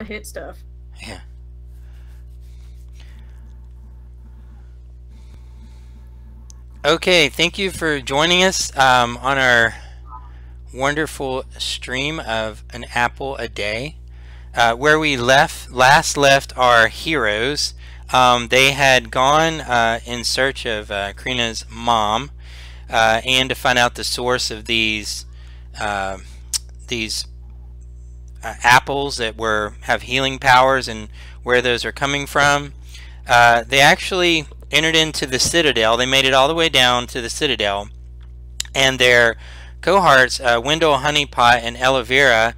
hit stuff. Yeah. Okay, thank you for joining us on our wonderful stream of an apple a day. Where we last left our heroes, they had gone in search of Krina's mom and to find out the source of these apples that have healing powers and where those are coming from. They actually entered into the Citadel. They made it all the way down to the Citadel, and their cohorts, Wendell, Honeypot, and Elvira,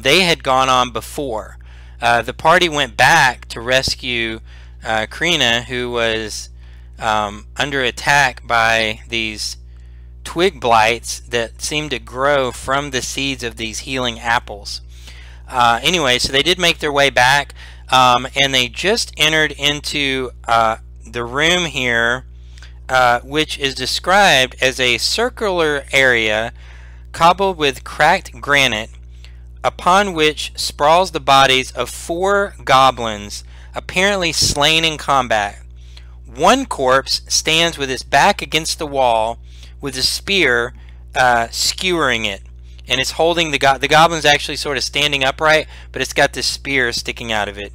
they had gone on before. The party went back to rescue Krina, who was under attack by these twig blights that seemed to grow from the seeds of these healing apples. Anyway, so they did make their way back, and they just entered into the room here, which is described as a circular area cobbled with cracked granite, upon which sprawls the bodies of 4 goblins, apparently slain in combat. One corpse stands with its back against the wall, with a spear skewering it, and it's holding the goblin's actually sort of standing upright, but it's got this spear sticking out of it.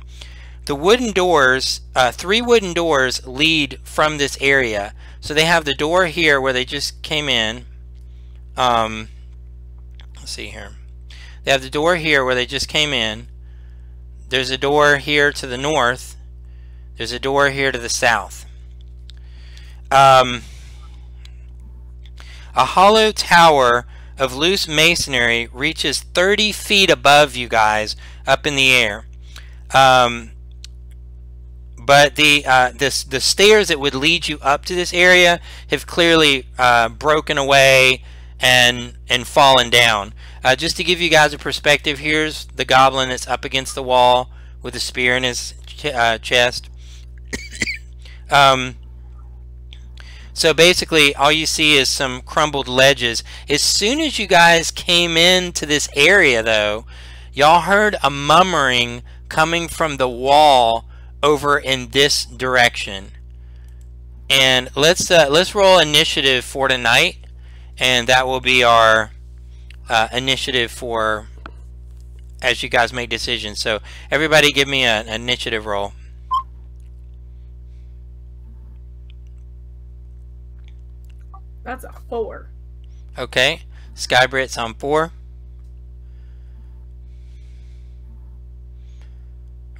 The wooden doors, 3 wooden doors lead from this area. So they have the door here where they just came in. Let's see here. They have the door here where they just came in. There's a door here to the north. There's a door here to the south. A hollow tower of loose masonry reaches 30 feet above you guys up in the air. But the stairs that would lead you up to this area have clearly broken away and fallen down. Just to give you guys a perspective, here's the goblin that's up against the wall with a spear in his chest. So basically all you see is some crumbled ledges. As soon as you guys came into this area, though, y'all heard a murmuring coming from the wall over in this direction. And let's roll initiative for tonight, and that will be our initiative for as you guys make decisions. So everybody give me an initiative roll. That's a 4. Okay, Skybrit's on 4.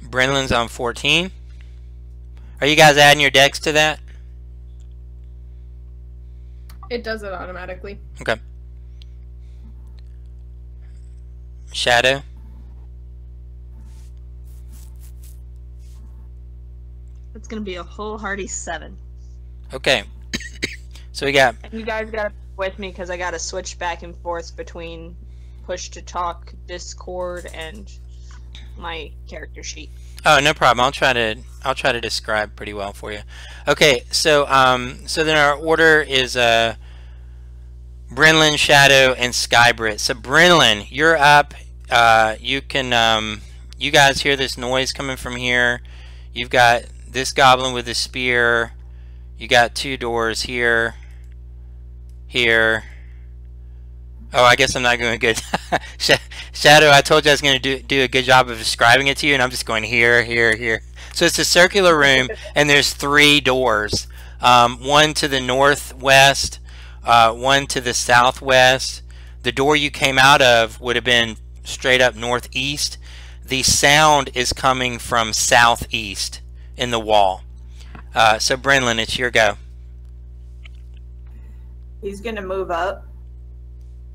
Brenlin's on 14. Are you guys adding your decks to that? It does it automatically. Okay. Shadow? It's gonna be a whole hearty 7. Okay. So we got... And you guys gotta with me because I gotta switch back and forth between push to talk, Discord, and my character sheet. Oh, no problem. I'll try to describe pretty well for you. Okay, so so then our order is Brenlin, Shadow, and Skybrit. So Brenlin, you're up. You can you guys hear this noise coming from here. You've got this goblin with a spear. You got 2 doors here. Here. Oh, I guess I'm not going good. Shadow, I told you I was going to do a good job of describing it to you, and I'm just going here, here, here. So it's a circular room, and there's 3 doors. One to the northwest, one to the southwest. The door you came out of would have been straight up northeast. The sound is coming from southeast in the wall. So Brenlin, it's your go. He's going to move up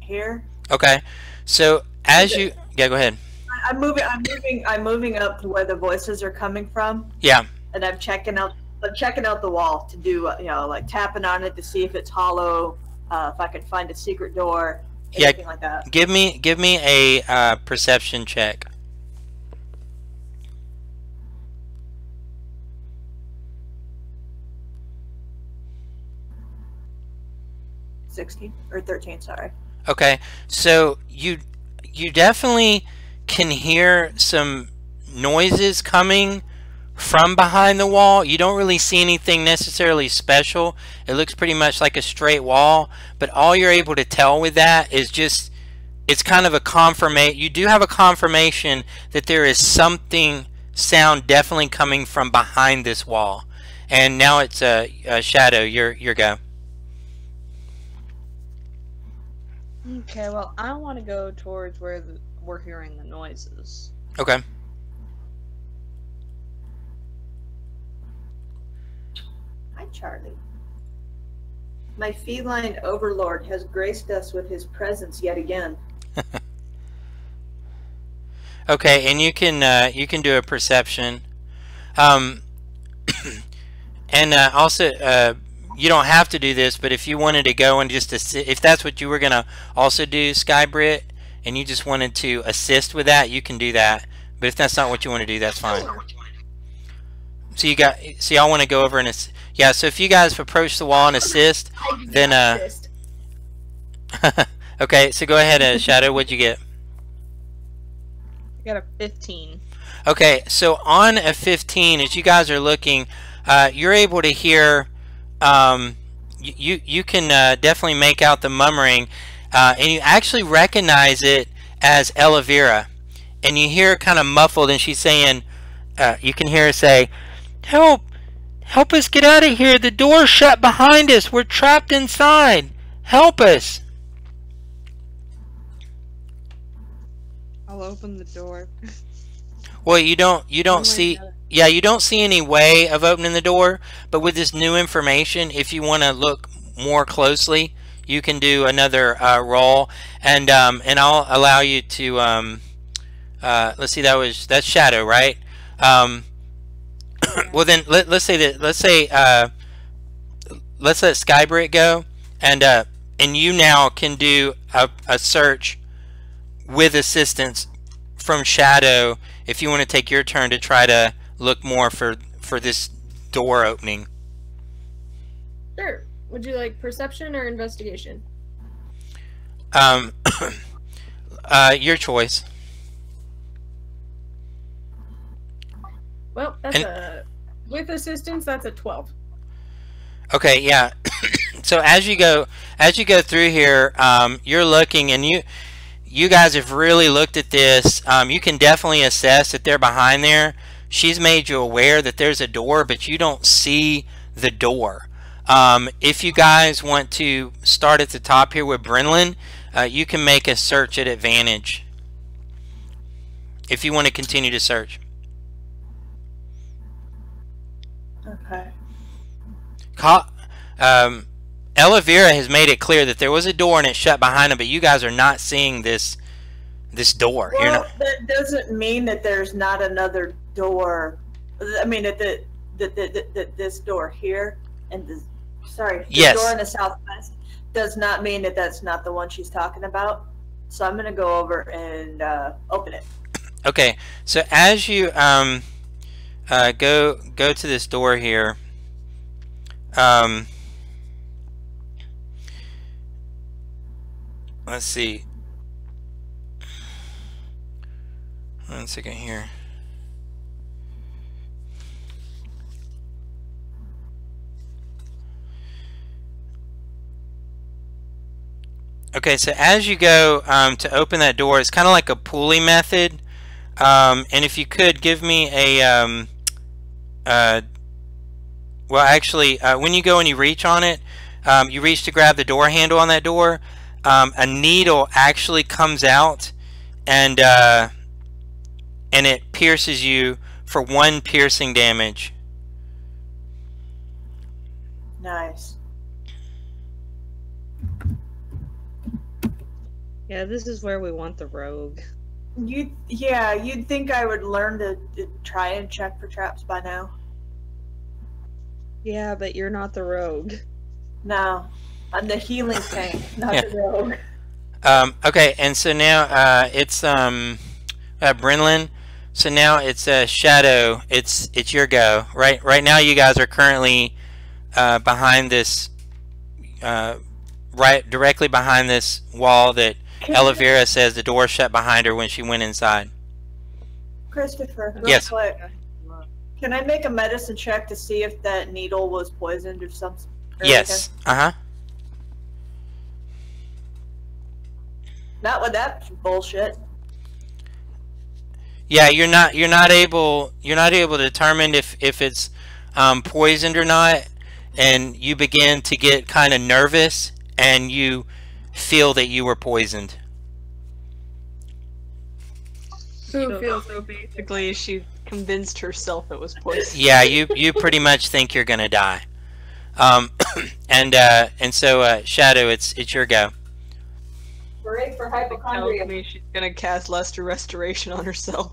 here. Okay. So as you go ahead. I'm moving up to where the voices are coming from. Yeah. And I'm checking out the wall to do like tapping on it to see if it's hollow, if I can find a secret door, anything like that. Give me a perception check. $16 or $13, sorry. Okay, so you definitely can hear some noises coming from behind the wall. You don't really see anything necessarily special. It looks pretty much like a straight wall, but all you're able to tell with that is just, it's kind of a confirmation. You do have a confirmation that there is something, sound definitely coming from behind this wall. And now it's a Shadow, your go. Okay, well, I want to go towards where we're hearing the noises. Okay. Hi, Charlie. My feline overlord has graced us with his presence yet again. Okay, and you can do a perception, and also you don't have to do this, but if you wanted to go and just if that's what you were gonna also do, Skybrit, and you just wanted to assist with that, you can do that. But if that's not what you want to do, that's fine. So y'all want to go over and yeah. So if you guys approach the wall and assist, then okay. So go ahead, Shadow. What'd you get? I got a 15. Okay, so on a 15, as you guys are looking, you're able to hear. You can definitely make out the murmuring, and you actually recognize it as Elvira, and you hear kind of muffled, and she's saying, you can hear her say, "Help! Help us get out of here! The door's shut behind us! We're trapped inside! Help us!" I'll open the door. Well, you don't see. Yeah, you don't see any way of opening the door, but with this new information, if you want to look more closely, you can do another roll, and I'll allow you to. Let's see, that's Shadow, right? Well, then let's say let's let Skybrit go, and you now can do a search with assistance from Shadow if you want to take your turn to try to look more for this door opening. Sure. Would you like perception or investigation? Your choice. Well, that's with assistance, that's a 12. Okay, yeah. So as you go through here, you're looking, and you guys have really looked at this. You can definitely assess that they're behind there. She's made you aware that there's a door, but you don't see the door. If you guys want to start at the top here with Brenlin, you can make a search at advantage if you want to continue to search. Okay. Elvira has made it clear that there was a door and it shut behind him, but you guys are not seeing this door. Well, You're not... that doesn't mean that there's not another door. I mean that this door here and the door in the southwest does not mean that that's not the one she's talking about. So I'm gonna go over and open it. Okay. So as you go to this door here, let's see. One second here. Okay, so as you go to open that door, it's kind of like a pulley method. And if you could give me a well, actually, when you go and you reach on it, you reach to grab the door handle on that door, a needle actually comes out, and it pierces you for 1 piercing damage. Nice. Yeah, this is where we want the rogue. You'd think I would learn to try and check for traps by now. Yeah, but you're not the rogue. No, I'm the healing tank, not the rogue. Okay, and so now it's Brenlin. So now it's Shadow. It's your go. Right now, you guys are currently behind this, directly behind this wall that Elvira says the door shut behind her when she went inside. Christopher, real Yes. quick. Can I make a medicine check to see if that needle was poisoned or something? Yes. Uh-huh. Not with that bullshit. Yeah, you're not able to determine if it's poisoned or not, and you begin to get kind of nervous and you feel that you were poisoned. Who feels So basically, she convinced herself it was poison. Yeah, you pretty much think you're gonna die. And so Shadow, it's your go. Hooray for Tells hypochondria. me she's gonna cast Luster Restoration on herself.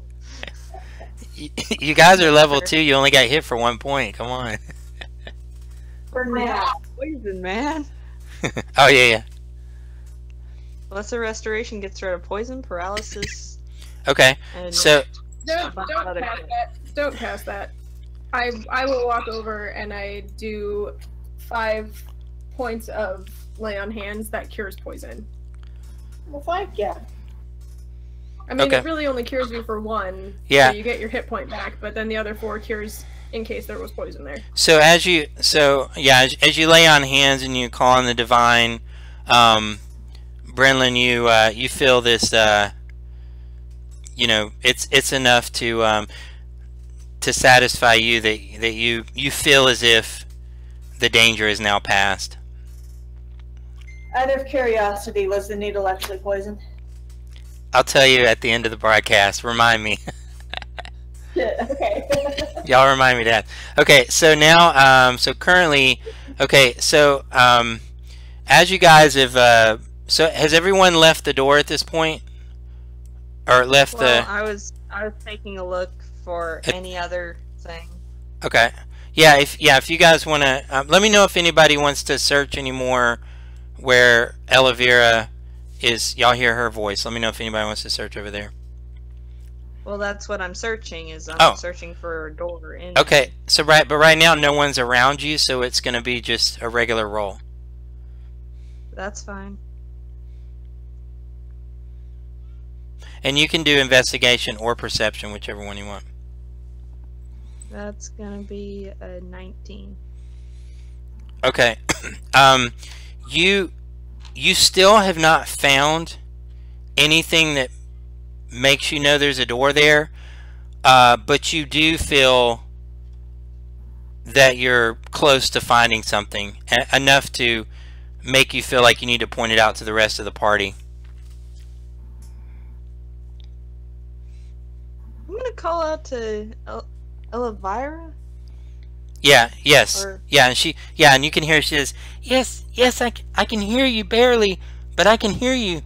You guys are level 2. You only got hit for 1 point. Come on. For now. Poison, man. Oh yeah. Luster Restoration gets rid of poison, paralysis, Okay. and So Don't cast that. Don't cast that. I will walk over and I do 5 points of lay on hands that cures poison. Well, thank you. I mean, Okay. it really only cures you for 1. Yeah. So you get your hit point back, but then the other 4 cures in case there was poison there. So as you lay on hands and you call on the divine, Brenlin, you feel this. It's enough to satisfy you that you feel as if the danger is now past. Out of curiosity, was the needle actually poisoned? I'll tell you at the end of the broadcast. Remind me. Okay. Y'all remind me that. Okay, so now, so currently, okay, so as you guys have, so has everyone left the door at this point, or left well, I was taking a look for It- any other thing. Okay, yeah, if you guys want to, let me know if anybody wants to search anymore where Elvira is. Y'all hear her voice. Let me know if anybody wants to search over there. Well, that's what I'm searching. I'm Oh. searching for a door in. Okay, so right now no one's around you, so it's gonna be just a regular roll. That's fine. And you can do investigation or perception, whichever one you want. That's gonna be a 19. Okay. You still have not found anything that makes you know there's a door there, but you do feel that you're close to finding something, enough to make you feel like you need to point it out to the rest of the party. I'm gonna call out to Elvira. Yeah, yes. Or- Yeah, and you can hear her, she says, yes, I can hear you barely, but I can hear you.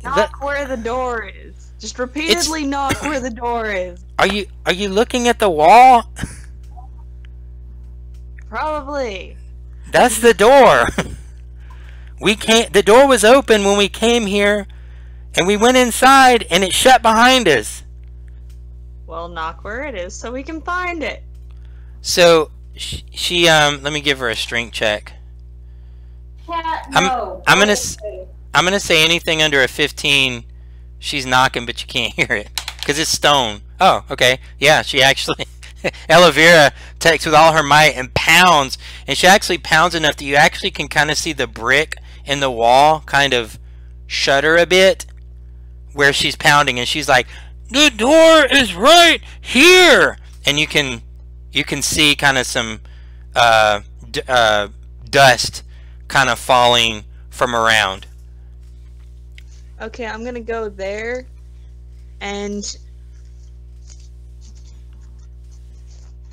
Knock where the door is. Just repeatedly knock where the door is. Are you looking at the wall? Probably. That's the door. The door was open when we came here, and we went inside, and it shut behind us. Well, knock where it is so we can find it. So she let me give her a strength check. Cat, I'm no. I'm gonna say anything under a 15. She's knocking, but you can't hear it because it's stone. Oh, okay. Yeah, she actually. Elvira takes with all her might and pounds, and she actually pounds enough that you actually can kind of see the brick in the wall kind of shudder a bit where she's pounding, and she's like, "The door is right here," and you can see kind of some dust kind of falling from around. Okay, I'm gonna go there, and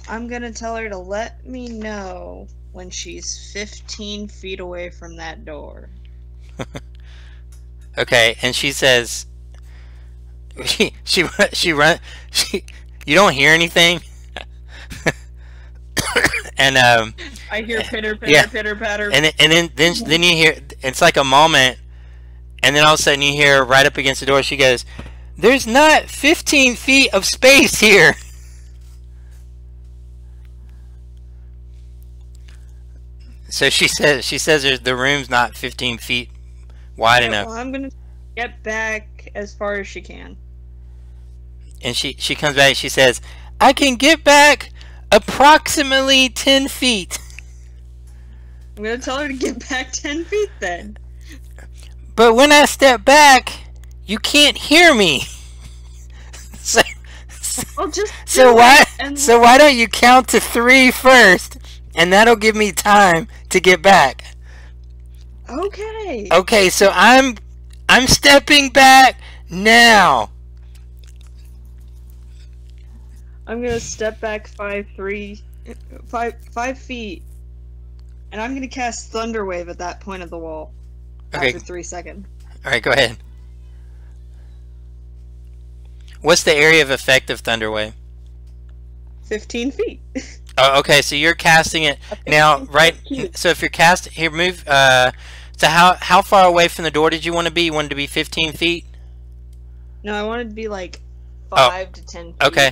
I'm gonna tell her to let me know when she's 15 feet away from that door. Okay, and she says, you don't hear anything, and I hear pitter patter, yeah. pitter patter. and then you hear, it's like a moment, and then all of a sudden you hear right up against the door, she goes, "There's not 15 feet of space here." So she says the room's not 15 feet wide enough. Well, I'm gonna get back as far as she can. And she comes back and she says, I can get back approximately 10 feet. I'm gonna tell her to get back 10 feet then. But when I step back, you can't hear me. so why don't you count to 3 first, and that'll give me time to get back. Okay. Okay, so I'm stepping back now. I'm gonna step back 5 feet, and I'm gonna cast Thunder Wave at that point of the wall. Okay. After 3 seconds. All right, go ahead. What's the area of effect of Thunder Wave? 15 feet. Oh, okay, so you're casting it now, right? So if you're casting here, move. So how far away from the door did you want to be? You wanted to be 15 feet? No, I wanted to be like 5 to 10 feet. Okay.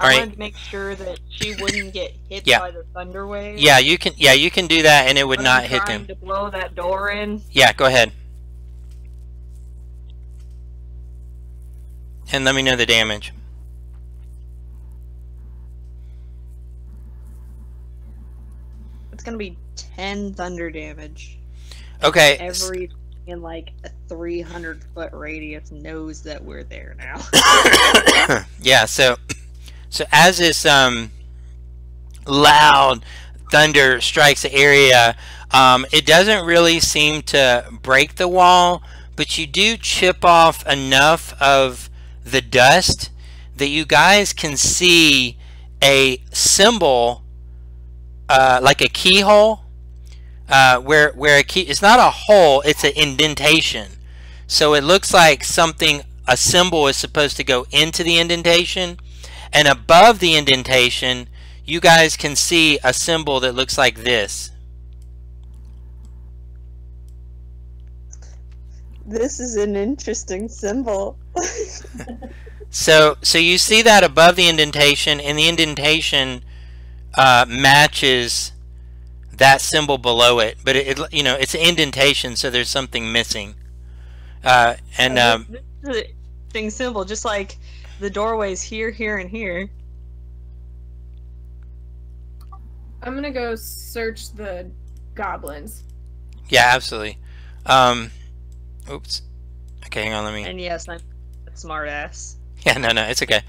I wanted to make sure that she wouldn't get hit by the thunder wave. Yeah, you can. Yeah, you can do that, and it would not hit them. To blow that door in. Yeah, go ahead. And let me know the damage. It's gonna be 10 thunder damage. Okay. Every in like a 300-foot radius knows that we're there now. Yeah. So as this loud thunder strikes the area, it doesn't really seem to break the wall, but you do chip off enough of the dust that you guys can see a symbol, like a keyhole, where a key, it's not a hole, it's an indentation. So it looks like a symbol is supposed to go into the indentation, and above the indentation you guys can see a symbol that looks like this. This is an interesting symbol. So you see that above the indentation, and the indentation matches that symbol below it, but you know, it's an indentation, so there's something missing. This is an interesting symbol, just like the doorways here, here, and here. I'm gonna go search the goblins. Yeah, absolutely. Oops. Okay, hang on, let me... And yes, I'm a smartass. Yeah, no, it's okay.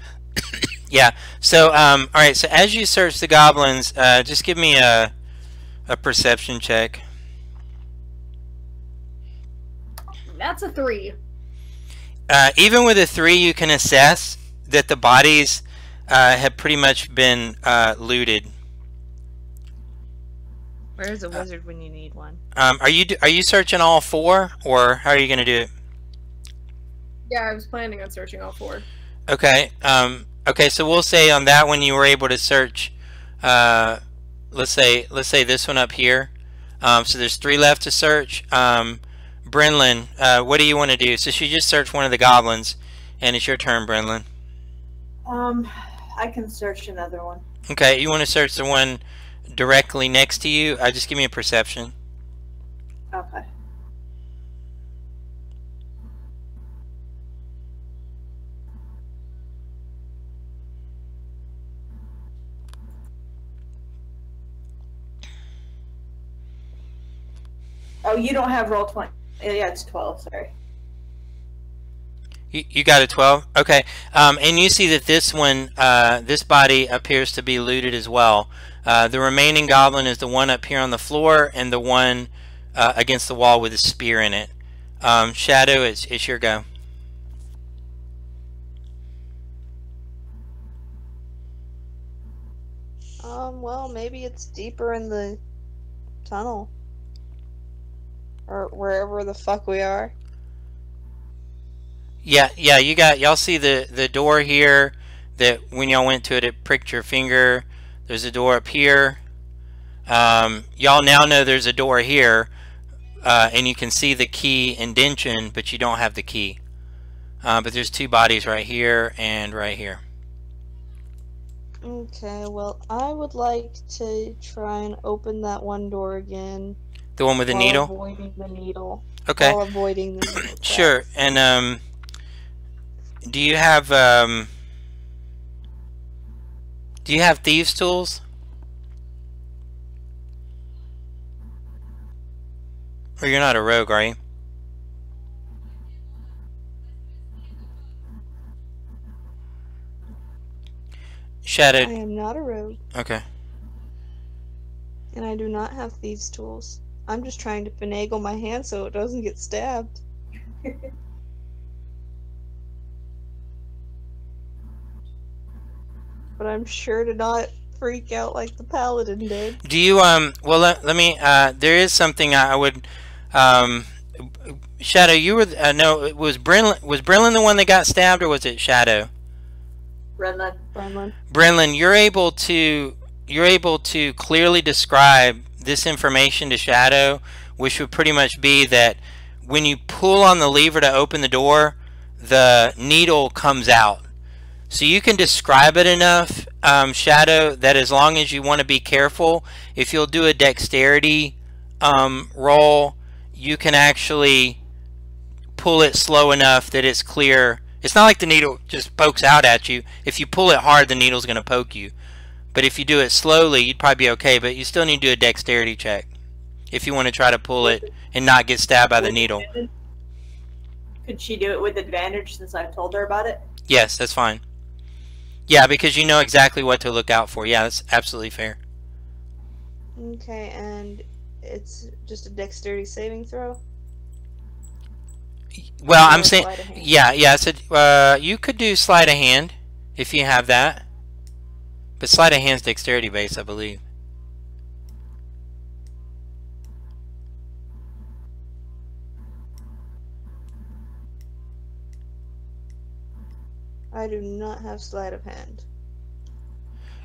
Yeah, so, alright, so as you search the goblins, just give me a perception check. That's a 3. Even with a 3, you can assess that the bodies have pretty much been looted. Where's a wizard when you need one? Are you searching all 4, or how are you going to do it? Yeah, I was planning on searching all 4. Okay. Okay, so we'll say on that one you were able to search. Let's say this one up here. So there's 3 left to search. Brenlin, what do you want to do? So she just searched one of the goblins, and it's your turn, Brenlin. I can search another one. Okay, you want to search the one directly next to you? Just give me a perception. Okay. Oh, you don't have roll 20. Yeah, it's 12, sorry. You got a 12? Okay. And you see that this one, this body appears to be looted as well. The remaining goblin is the one up here on the floor, and the one against the wall with a spear in it. Shadow, it's your go. Well, maybe it's deeper in the tunnel. Or wherever the fuck we are. Yeah, y'all see the door here that when y'all went to it, it pricked your finger. There's a door up here. Y'all now know there's a door here, and you can see the key indention, but you don't have the key. But there's 2 bodies right here and right here. Okay, well, I would like to try and open that one door again. The one with the needle? Avoiding the needle. Okay. While avoiding the needle. Sure. And do you have Do you have thieves' tools? Or you're not a rogue, are you? Shadowed. I am not a rogue. Okay. And I do not have thieves' tools. I'm just trying to finagle my hand so it doesn't get stabbed. But I'm sure to not freak out like the paladin did. Do you well let me there is something I would Shadow, you were no, was Brenlin the one that got stabbed, or was it Shadow? Brenlin, you're able to clearly describe this information to Shadow, which would pretty much be that when you pull on the lever to open the door, the needle comes out. So you can describe it enough, Shadow, that as long as you want to be careful, if you'll do a dexterity roll, you can actually pull it slow enough that it's clear. It's not like the needle just pokes out at you. If you pull it hard, the needle's going to poke you. But if you do it slowly, you'd probably be okay. But you still need to do a dexterity check if you want to try to pull it and not get stabbed by the needle. Could she do it with advantage since I've told her about it? Yes, that's fine. Yeah, because you know exactly what to look out for. Yeah, that's absolutely fair. Okay, and it's just a dexterity saving throw? Well, I'm saying, yeah. So you could do sleight of hand if you have that, but sleight of hand's dexterity based, I believe. I do not have sleight of hand.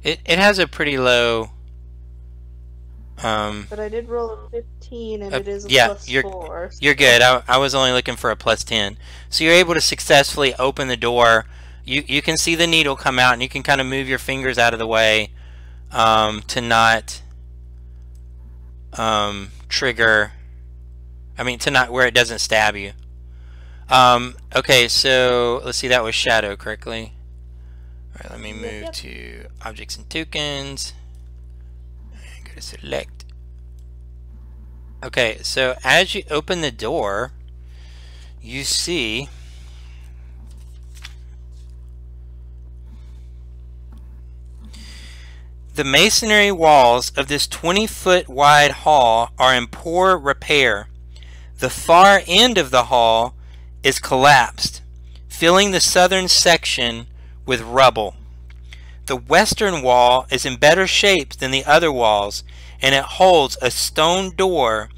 It has a pretty low. But I did roll a 15, and it is a yeah, plus 4. You're good. I was only looking for a plus 10. So you're able to successfully open the door. You can see the needle come out, and you can kind of move your fingers out of the way to not trigger. I mean, to not where it doesn't stab you. Okay, so let's see. That was Shadow correctly. All right, let me move to objects and tokens. Go to select. Okay, so as you open the door, you see the masonry walls of this 20-foot wide hall are in poor repair. The far end of the hall is collapsed, filling the southern section with rubble. The western wall is in better shape than the other walls, and it holds a stone door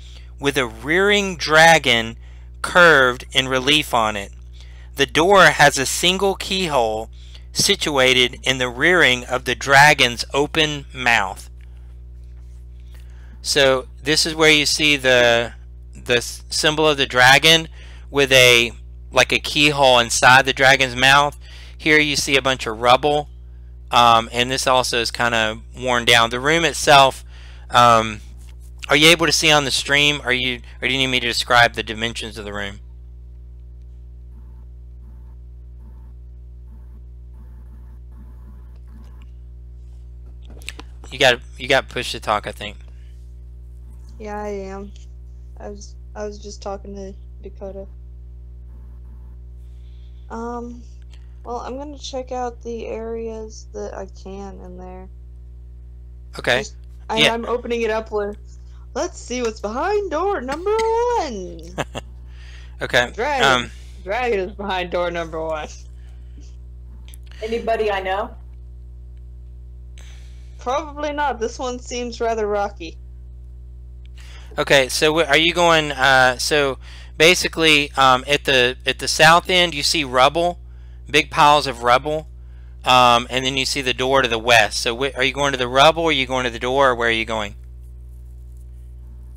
with a rearing dragon curved in relief on it. The door has a single keyhole situated in the rearing of the dragon's open mouth. So this is where you see the symbol of the dragon with like a keyhole inside the dragon's mouth. Here you see a bunch of rubble, and this also is kind of worn down. The room itself, are you able to see on the stream, or do you need me to describe the dimensions of the room? You got push to talk, I think. Yeah, I am. I was just talking to Dakota. Well, I'm gonna check out the areas that I can in there. Okay. I'm opening it up with, let's see what's behind door number 1. Okay. Dragon is behind door number 1. Anybody I know? Probably not. This one seems rather rocky. Okay, so are you going? So basically, at the south end, you see rubble, big piles of rubble, and then you see the door to the west. So are you going to the rubble, or are you going to the door, or where are you going?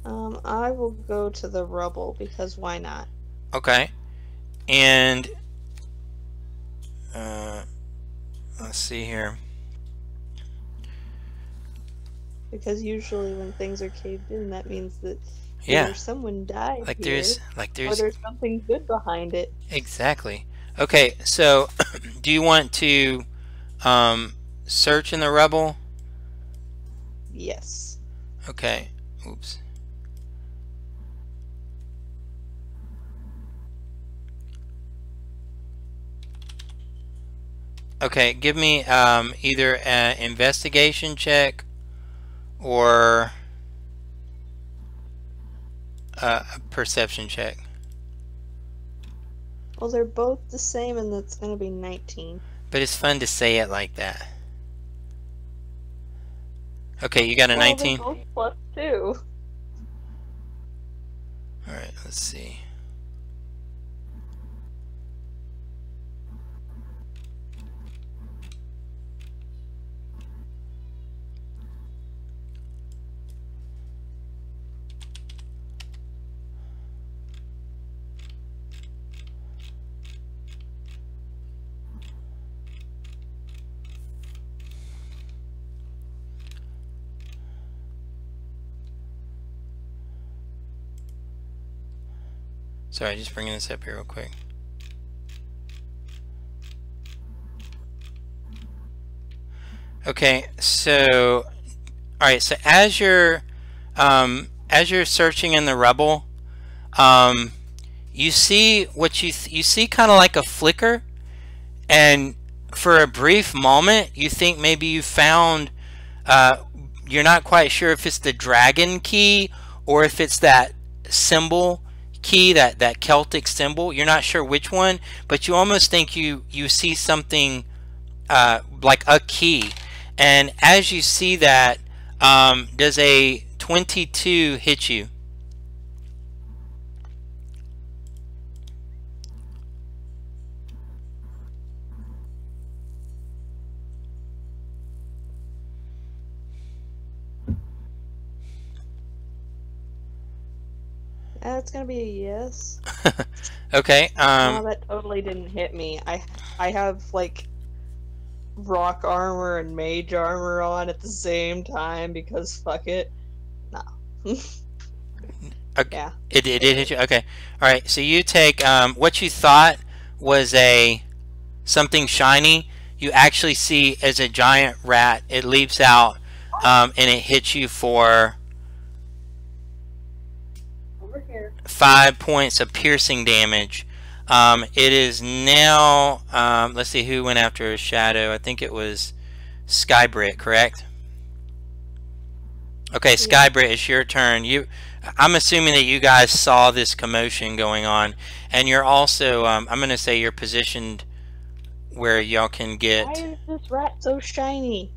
I will go to the rubble, because why not? Okay, and let's see here. Because usually when things are caved in, that means that someone died like here, or there's something good behind it. Exactly. Okay, so do you want to search in the rubble? Yes. Okay. Oops. Okay, give me either an investigation check or a perception check. Well, they're both the same, and that's gonna be 19. But it's fun to say it like that. Okay, you got a 19? They're both +2. Alright, let's see. Sorry, just bringing this up here real quick. Okay, so all right, so as you're searching in the rubble, you see what you see kind of like a flicker, and for a brief moment you think maybe you found you're not quite sure if it's the dragon key or if it's that symbol key, that Celtic symbol. You're not sure which one, but you almost think you see something like a key. And as you see that, does a 22 hit you? That's gonna be a yes. Okay. No, that totally didn't hit me. I have like rock armor and mage armor on at the same time because fuck it. No. Okay. Yeah. It did hit you. Okay. All right. So you take what you thought was something shiny. You actually see as a giant rat. It leaps out and it hits you for 5 points of piercing damage. It is now, let's see who went after a shadow. I think it was Skybrit, correct? Okay, Skybrit, it's your turn. I'm assuming that you guys saw this commotion going on, and you're also, I'm going to say you're positioned where y'all can get... Why is this rat so shiny?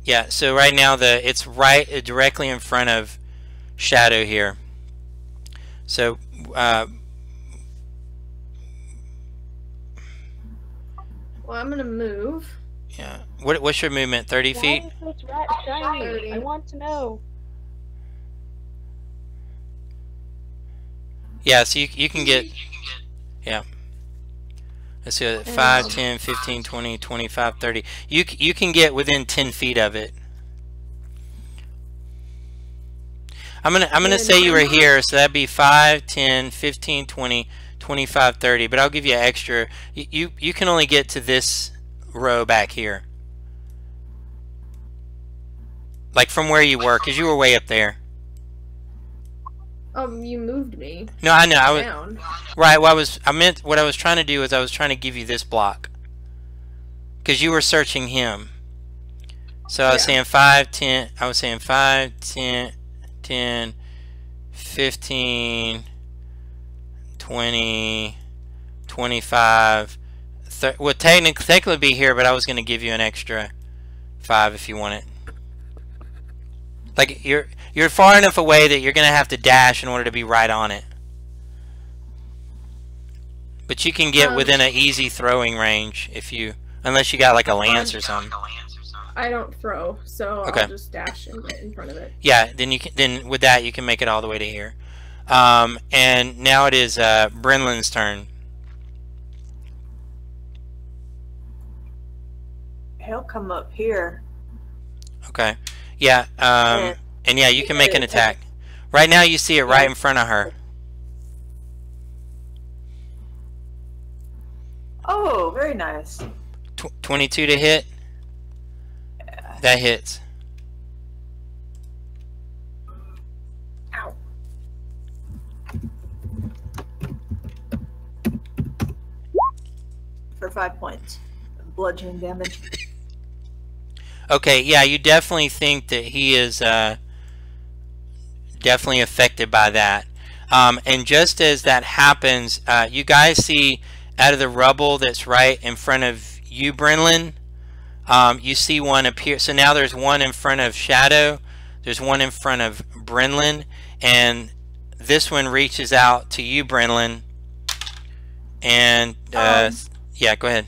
Yeah, so right now it's right directly in front of Shadow here. So well, I'm gonna move. Yeah. What's your movement? 30 feet? Why is this rat shiny? 30. I want to know. Yeah, so you can get... Yeah. Let's see, 5, 10, 15, 20, 25, 30. You can get within 10 feet of it. I'm gonna say you were here, so that'd be 5, 10, 15, 20, 25, 30. But I'll give you an extra. You can only get to this row back here, like from where you were, because you were way up there. You moved me. No, I know. I was down. right. What I was trying to do is I was trying to give you this block, because you were searching him. So I was saying 5, 10. I was saying 5, 10. 10, 15, 20, 25, 30. Would technically be here, but I was going to give you an extra 5 if you want it. Like you're far enough away that you're going to have to dash in order to be right on it. But you can get within an easy throwing range unless you got like a lance or something. I don't throw, so okay. I'll just dash and get in front of it. Yeah, then with that you can make it all the way to here. And now it is Brenlin's turn. He'll come up here. Okay. Yeah. And yeah, you can make an attack. Right now you see it right in front of her. Oh, very nice. 22 to hit. That hits. Ow. For 5 points of bludgeoning damage. Okay, yeah, you definitely think that he is definitely affected by that. And just as that happens, you guys see out of the rubble that's right in front of you, Brenlin, you see one appear. So now there's one in front of Shadow, there's one in front of Brenlin, and this one reaches out to you, Brenlin. And yeah, go ahead.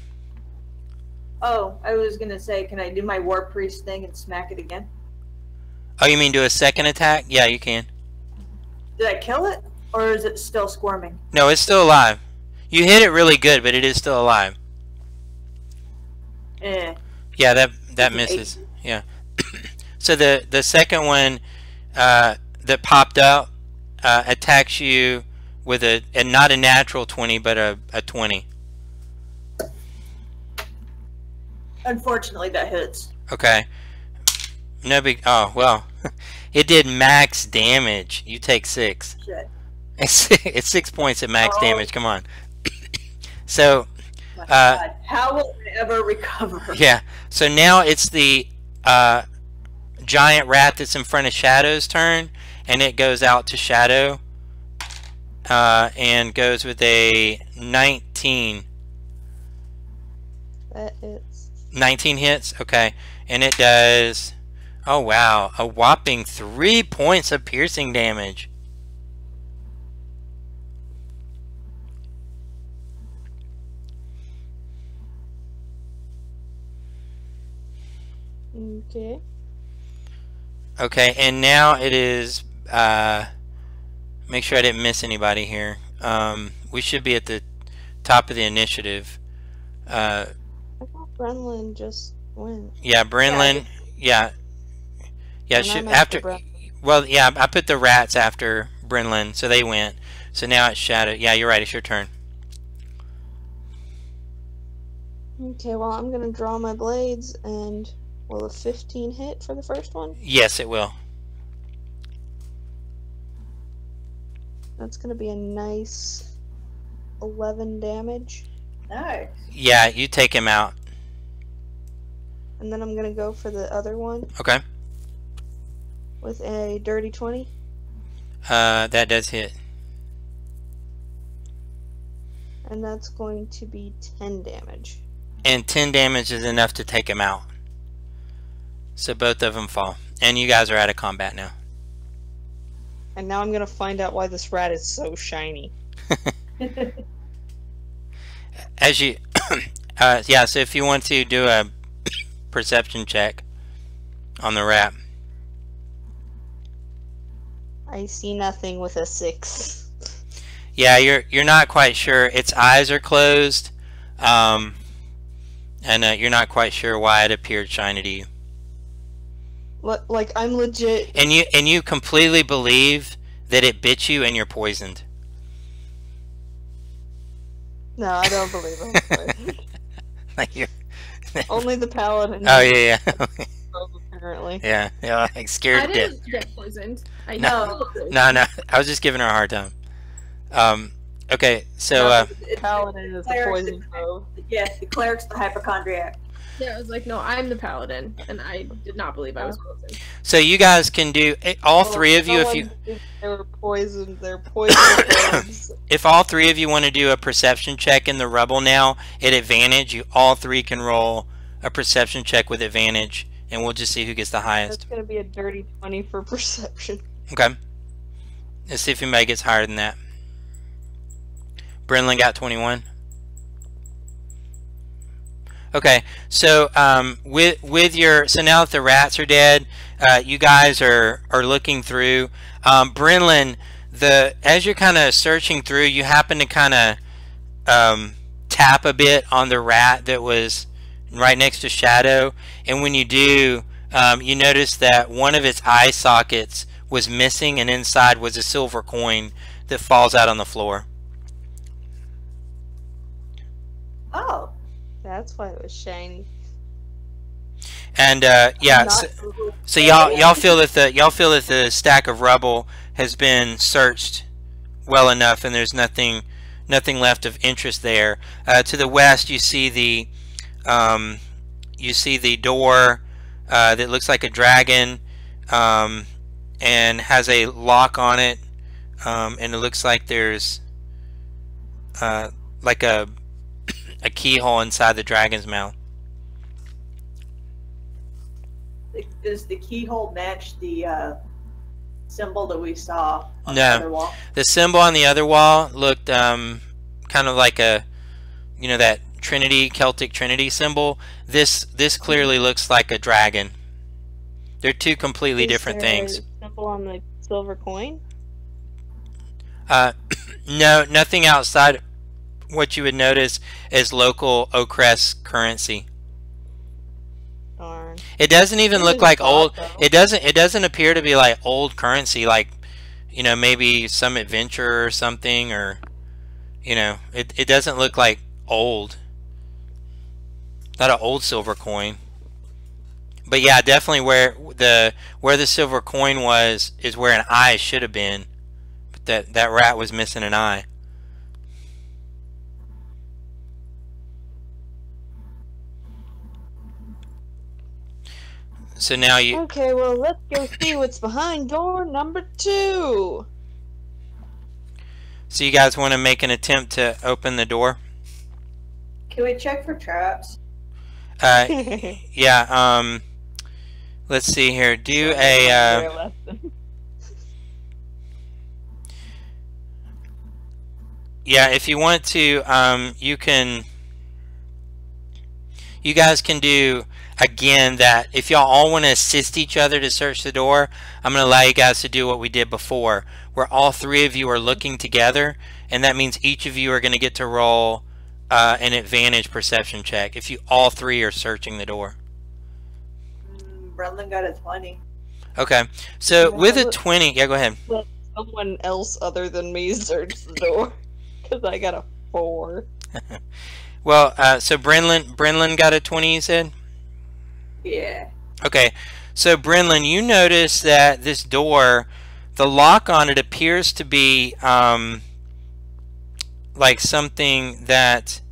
Oh, I was gonna say, can I do my War Priest thing and smack it again? Oh, you mean do a second attack? Yeah, you can. Did I kill it, or is it still squirming? No, it's still alive. You hit it really good, but it is still alive. Eh. Yeah, that misses. 8. Yeah. So the second one that popped out attacks you with a not a natural 20, but a 20. Unfortunately, that hits. Okay. No big. Oh well, it did max damage. You take 6. Shit. It's 6 points at max damage. Come on. So. God. How will I ever recover? Yeah. So now it's the giant rat that's in front of Shadow's turn, and it goes out to Shadow and goes with a 19. That hits. 19 hits? Okay. And it does, oh wow, a whopping 3 points of piercing damage. Okay. Okay, and now it is, make sure I didn't miss anybody here. We should be at the top of the initiative. I thought Brenlin just went. Yeah, Brenlin. Yeah. Yeah. Well, yeah. I put the rats after Brenlin, so they went. So now it's Shadow. Yeah, you're right. It's your turn. Okay. Well, I'm gonna draw my blades, and will a 15 hit for the first one? Yes, it will. That's gonna be a nice 11 damage. Nice. Yeah, you take him out. And then I'm gonna go for the other one. Okay. With a dirty 20. That does hit. And that's going to be 10 damage. And 10 damage is enough to take him out. So both of them fall. And you guys are out of combat now. And now I'm gonna find out why this rat is so shiny. As you, yeah. So if you want to do a perception check on the rat. I see nothing with a 6. Yeah, you're not quite sure. Its eyes are closed, and you're not quite sure why it appeared shiny to you. Like I'm legit. And you completely believe that it bit you and you're poisoned. No, I don't believe him. Like you're only the paladin. Oh yeah. Apparently. Yeah, like scared to death. I didn't get poisoned. I No. know. No. I was just giving her a hard time. Okay, so paladin is the poison foe. Yeah, the cleric's the hypochondriac. Yeah, I was like, no, I'm the paladin, and I did not believe I was poisoned. so you guys can do all 3 of you if you. They were poisoned. They're poisoned. If all 3 of you want to do a perception check in the rubble now at advantage, you all 3 can roll a perception check with advantage, and we'll just see who gets the highest. That's gonna be a dirty 20 for perception. Okay. Let's see if anybody gets higher than that. Brenlin got 21. Okay, so with your so now that the rats are dead, you guys are looking through. Brenlin, as you're kind of searching through, you happen to kind of tap a bit on the rat that was right next to Shadow, and when you do, you notice that one of its eye sockets was missing, and inside was a silver coin that falls out on the floor. Oh. That's why it was shiny. And yeah, so y'all feel that the stack of rubble has been searched well enough, and there's nothing left of interest there. To the west, you see the door that looks like a dragon, and has a lock on it, and it looks like there's like a keyhole inside the dragon's mouth. Does the keyhole match the symbol that we saw on No. the other wall? The symbol on the other wall looked kind of like a, that Celtic Trinity symbol. This clearly looks like a dragon. They're two completely different things. Is there a symbol on the silver coin? No, nothing outside what you would notice as local Oakrest currency. Darn. It doesn't even look like old. Though. It doesn't appear to be like old currency, like maybe some adventure or something, or it doesn't look like old. Not an old silver coin. But yeah, definitely where the silver coin was is where an eye should have been. But that rat was missing an eye. So now you... Okay, well, let's go see what's behind door number 2. So you guys want to make an attempt to open the door? Can we check for traps? Yeah, let's see here. Do a... yeah, if you want to, you guys can do... Again, that if y'all all want to assist each other to search the door, I'm going to allow you guys to do what we did before, where all 3 of you are looking together, and that means each of you are going to get to roll an advantage perception check if you all 3 are searching the door. Brendan got a 20. Okay, so with a 20, yeah, go ahead. Let someone else other than me search the door, because I got a 4. Well, so Brenlin got a 20, you said? Yeah. Okay, so Brenlin, you notice that this door, the lock on it appears to be like something that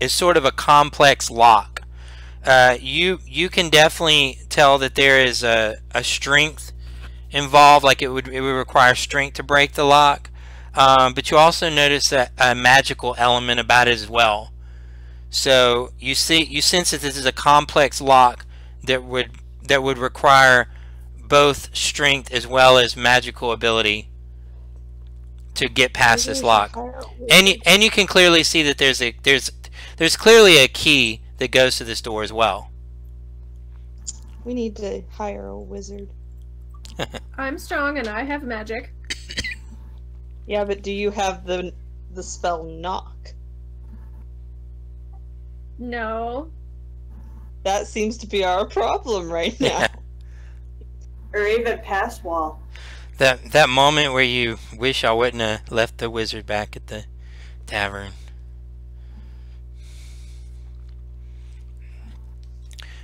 is sort of a complex lock. You can definitely tell that there is a strength involved, like it would require strength to break the lock. But you also notice a magical element about it as well. So you sense that this is a complex lock that would require both strength as well as magical ability to get past this lock. And you can clearly see that there's clearly a key that goes to this door as well. We need to hire a wizard. I'm strong and I have magic. Yeah, but do you have the spell knock? No. That seems to be our problem right now. Yeah. Or even pass wall. That moment where you wish I wouldn't have left the wizard back at the tavern.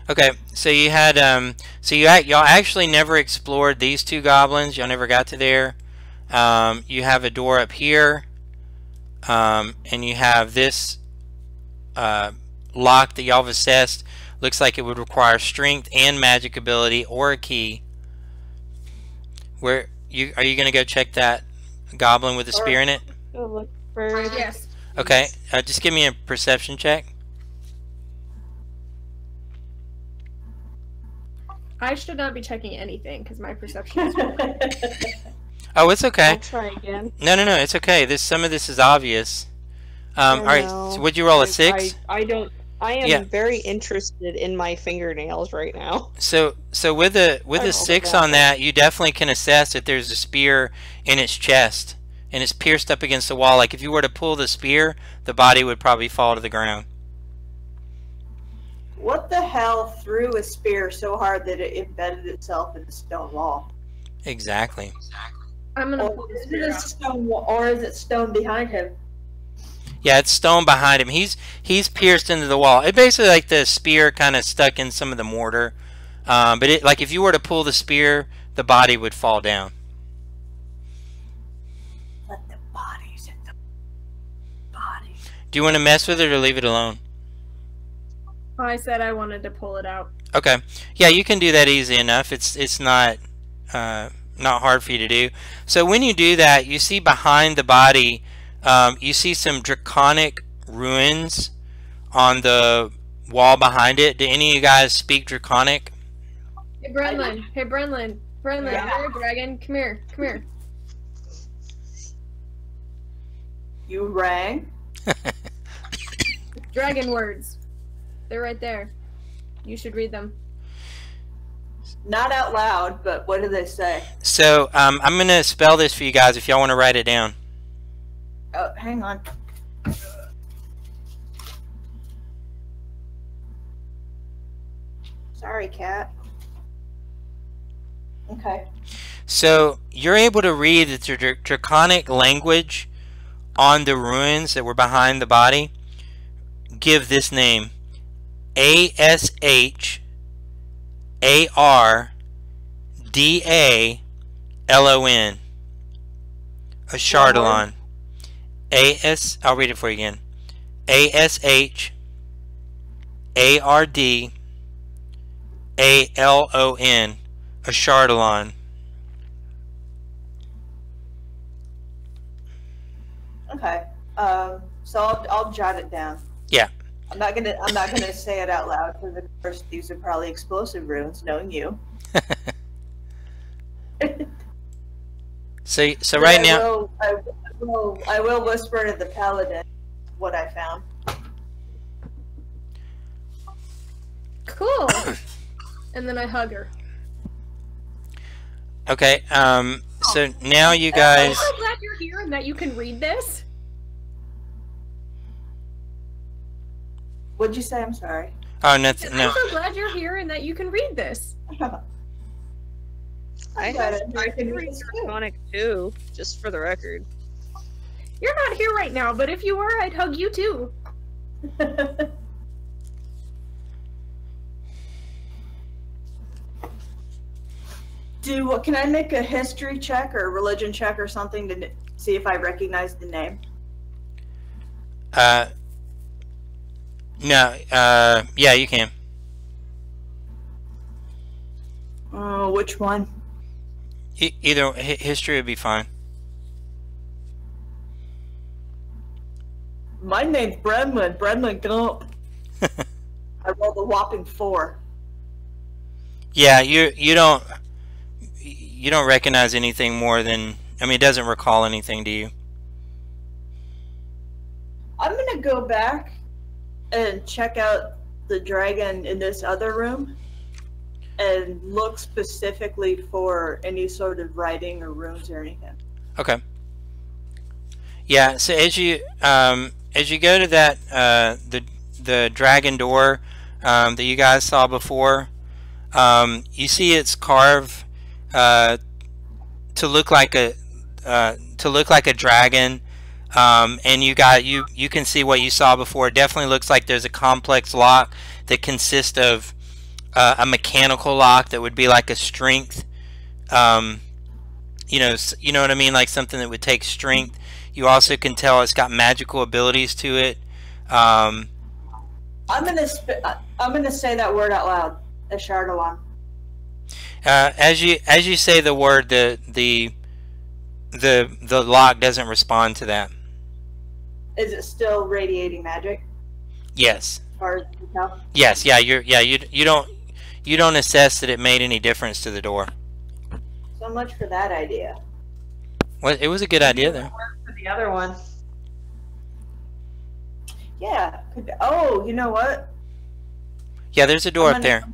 Okay, so you had y'all actually never explored these 2 goblins. Y'all never got to there. You have a door up here, and you have this lock that y'all have assessed. Looks like it would require strength and magic ability or a key. Are you going to go check that goblin with the spear in it? Go look for it. Yes. Okay, just give me a perception check. I should not be checking anything because my perception is poor. Oh, it's okay. I'll try again. No, it's okay. Some of this is obvious. All right, so would you roll a 6? I am very interested in my fingernails right now. So with a 6 on that, you definitely can assess that there's a spear in its chest, and it's pierced up against the wall. Like if you were to pull the spear, the body would probably fall to the ground. What the hell threw a spear so hard that it embedded itself in the stone wall? Exactly. I'm gonna Or pull the is it spear a out. stone wall, or is it stone behind him? Yeah, it's stone behind him. He's pierced into the wall. It basically like the spear kind of stuck in some of the mortar. But it, like if you were to pull the spear, the body would fall down. Let the bodies hit the body. Do you want to mess with it or leave it alone? I said I wanted to pull it out. Okay. Yeah, you can do that easy enough. It's not hard for you to do. So when you do that, you see behind the body, you see some draconic ruins on the wall behind it. Do any of you guys speak draconic? Hey Brenlin. Hey Brenlin. Brenlin, Yeah. you're a dragon. Come here. Come here. You rang? Dragon words. They're right there. You should read them. Not out loud, but what do they say? So I'm going to spell this for you guys if y'all want to write it down. Oh, hang on. Sorry, cat. Okay. So you're able to read the draconic language on the ruins that were behind the body. Give this name: Ashardalon. Ashardalon. I'll read it for you again. Ashardalon. Ashardalon. Okay. So I'll jot it down. Yeah. I'm not gonna say it out loud because of course these are probably explosive runes, knowing you. So right now, I will whisper to the paladin what I found. Cool. And then I hug her. okay. So now you guys. I'm so glad you're here and that you can read this. What'd you say? I'm sorry. Oh, nothing. I'm No. so glad you're here and that you can read this. I can read this too. Draconic too, just for the record. You're not here right now, but if you were, I'd hug you too. Can I make a history check or a religion check or something to see if I recognize the name? No. Yeah, you can. Which one? Either history would be fine. My name's Brenlin. Brenlin, get up. I rolled a whopping 4. Yeah, you don't recognize anything more than, I mean, it doesn't recall anything to you. I'm gonna go back and check out the dragon in this other room and look specifically for any sort of writing or runes or anything. Okay. Yeah. So as you go to that the dragon door that you guys saw before, you see it's carved to look like a dragon, and you can see what you saw before. It definitely looks like there's a complex lock that consists of a mechanical lock that would be like a strength, you know what I mean, like something that would take strength. You also can tell it's got magical abilities to it. I'm gonna say that word out loud. Ashardalon. As you say the word, the lock doesn't respond to that. Is it still radiating magic? Yes. As far as you can tell? Yes. Yeah. You don't assess that it made any difference to the door. So much for that idea. Well, it was a good idea though. For the other one. Yeah. Oh, you know what? Yeah, there's a door up there.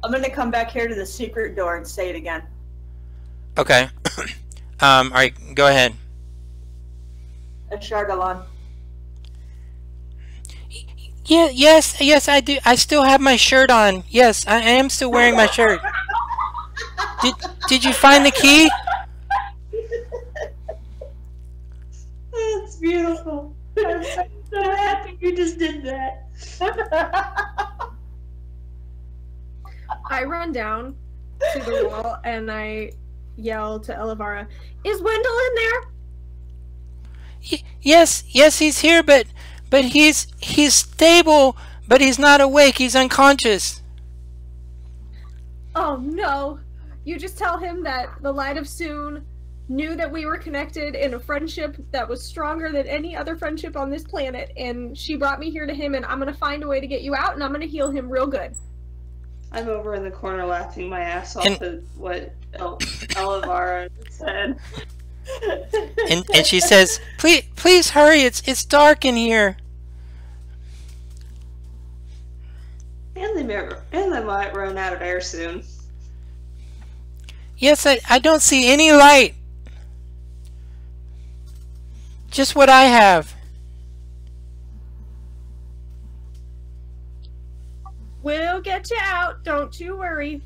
I'm gonna come back here to the secret door and say it again. Okay. All right, go ahead. Ashardalon. Yeah, yes, I do. I still have my shirt on. Yes, I am still wearing my shirt. Did you find the key? That's beautiful. I'm so happy you just did that. I run down to the wall and I yell to Elevara, "Is Wendell in there?" Yes, he's here, but he's stable, but he's not awake. He's unconscious. Oh no! You just tell him that the Light of Soon knew that we were connected in a friendship that was stronger than any other friendship on this planet, and she brought me here to him, and I'm gonna find a way to get you out, and I'm gonna heal him real good. I'm over in the corner laughing my ass off at what Elevara said. And she says, please hurry, it's dark in here. And they might run out of air soon. Yes, I don't see any light. Just what I have. We'll get you out, don't you worry.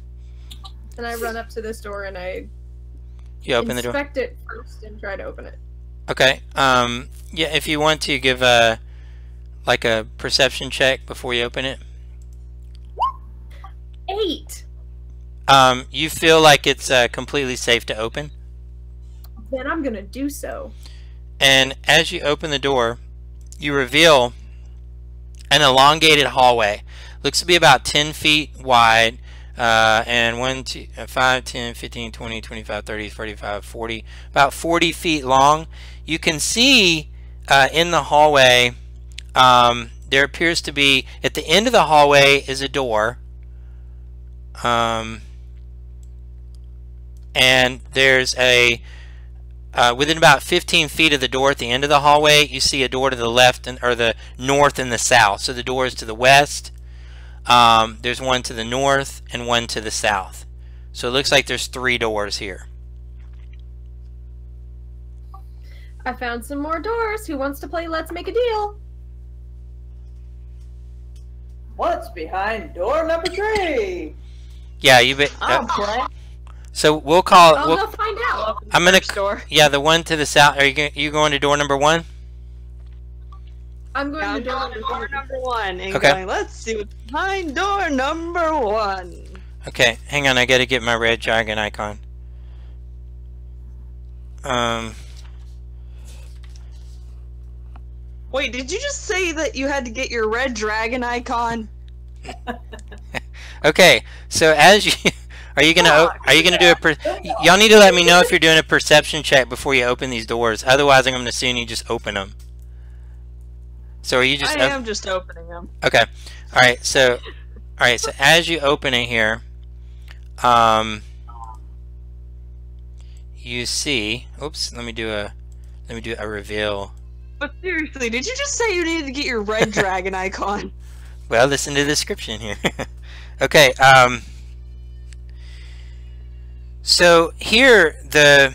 And I run up to this door and I inspect it first and try to open it. Okay. Yeah, if you want to give a perception check before you open it. 8. You feel like it's completely safe to open? Then I'm gonna do so. And as you open the door, you reveal an elongated hallway. Looks to be about 10 feet wide, and 5, 10, 15, 20, 25, 30, 35, 40, about 40 feet long. You can see in the hallway, there appears to be, at the end of the hallway is a door. And there's a within about 15 feet of the door at the end of the hallway, you see a door to the left or the north and the south. So the door is to the west. There's one to the north and one to the south. So it looks like there's 3 doors here. I found some more doors. Who wants to play Let's Make a Deal? What's behind door number 3? Yeah, you bet. So we'll call. We'll find out. I'm gonna. Yeah, the one to the south. Are you going to door number 1? I'm going to door number 1. And okay. Going, let's see what's behind door number 1. Okay, hang on. I got to get my red dragon icon. Wait, did you just say that you had to get your red dragon icon? Okay, so as you are you gonna do y'all need to let me know if you're doing a perception check before you open these doors. Otherwise, I'm gonna assume you just open them. So are you just? I am just opening them. Okay, all right. So as you open it here, you see. Oops. Let me do a reveal. But seriously, did you just say you needed to get your red dragon icon? Well, listen to the description here. Okay, so here the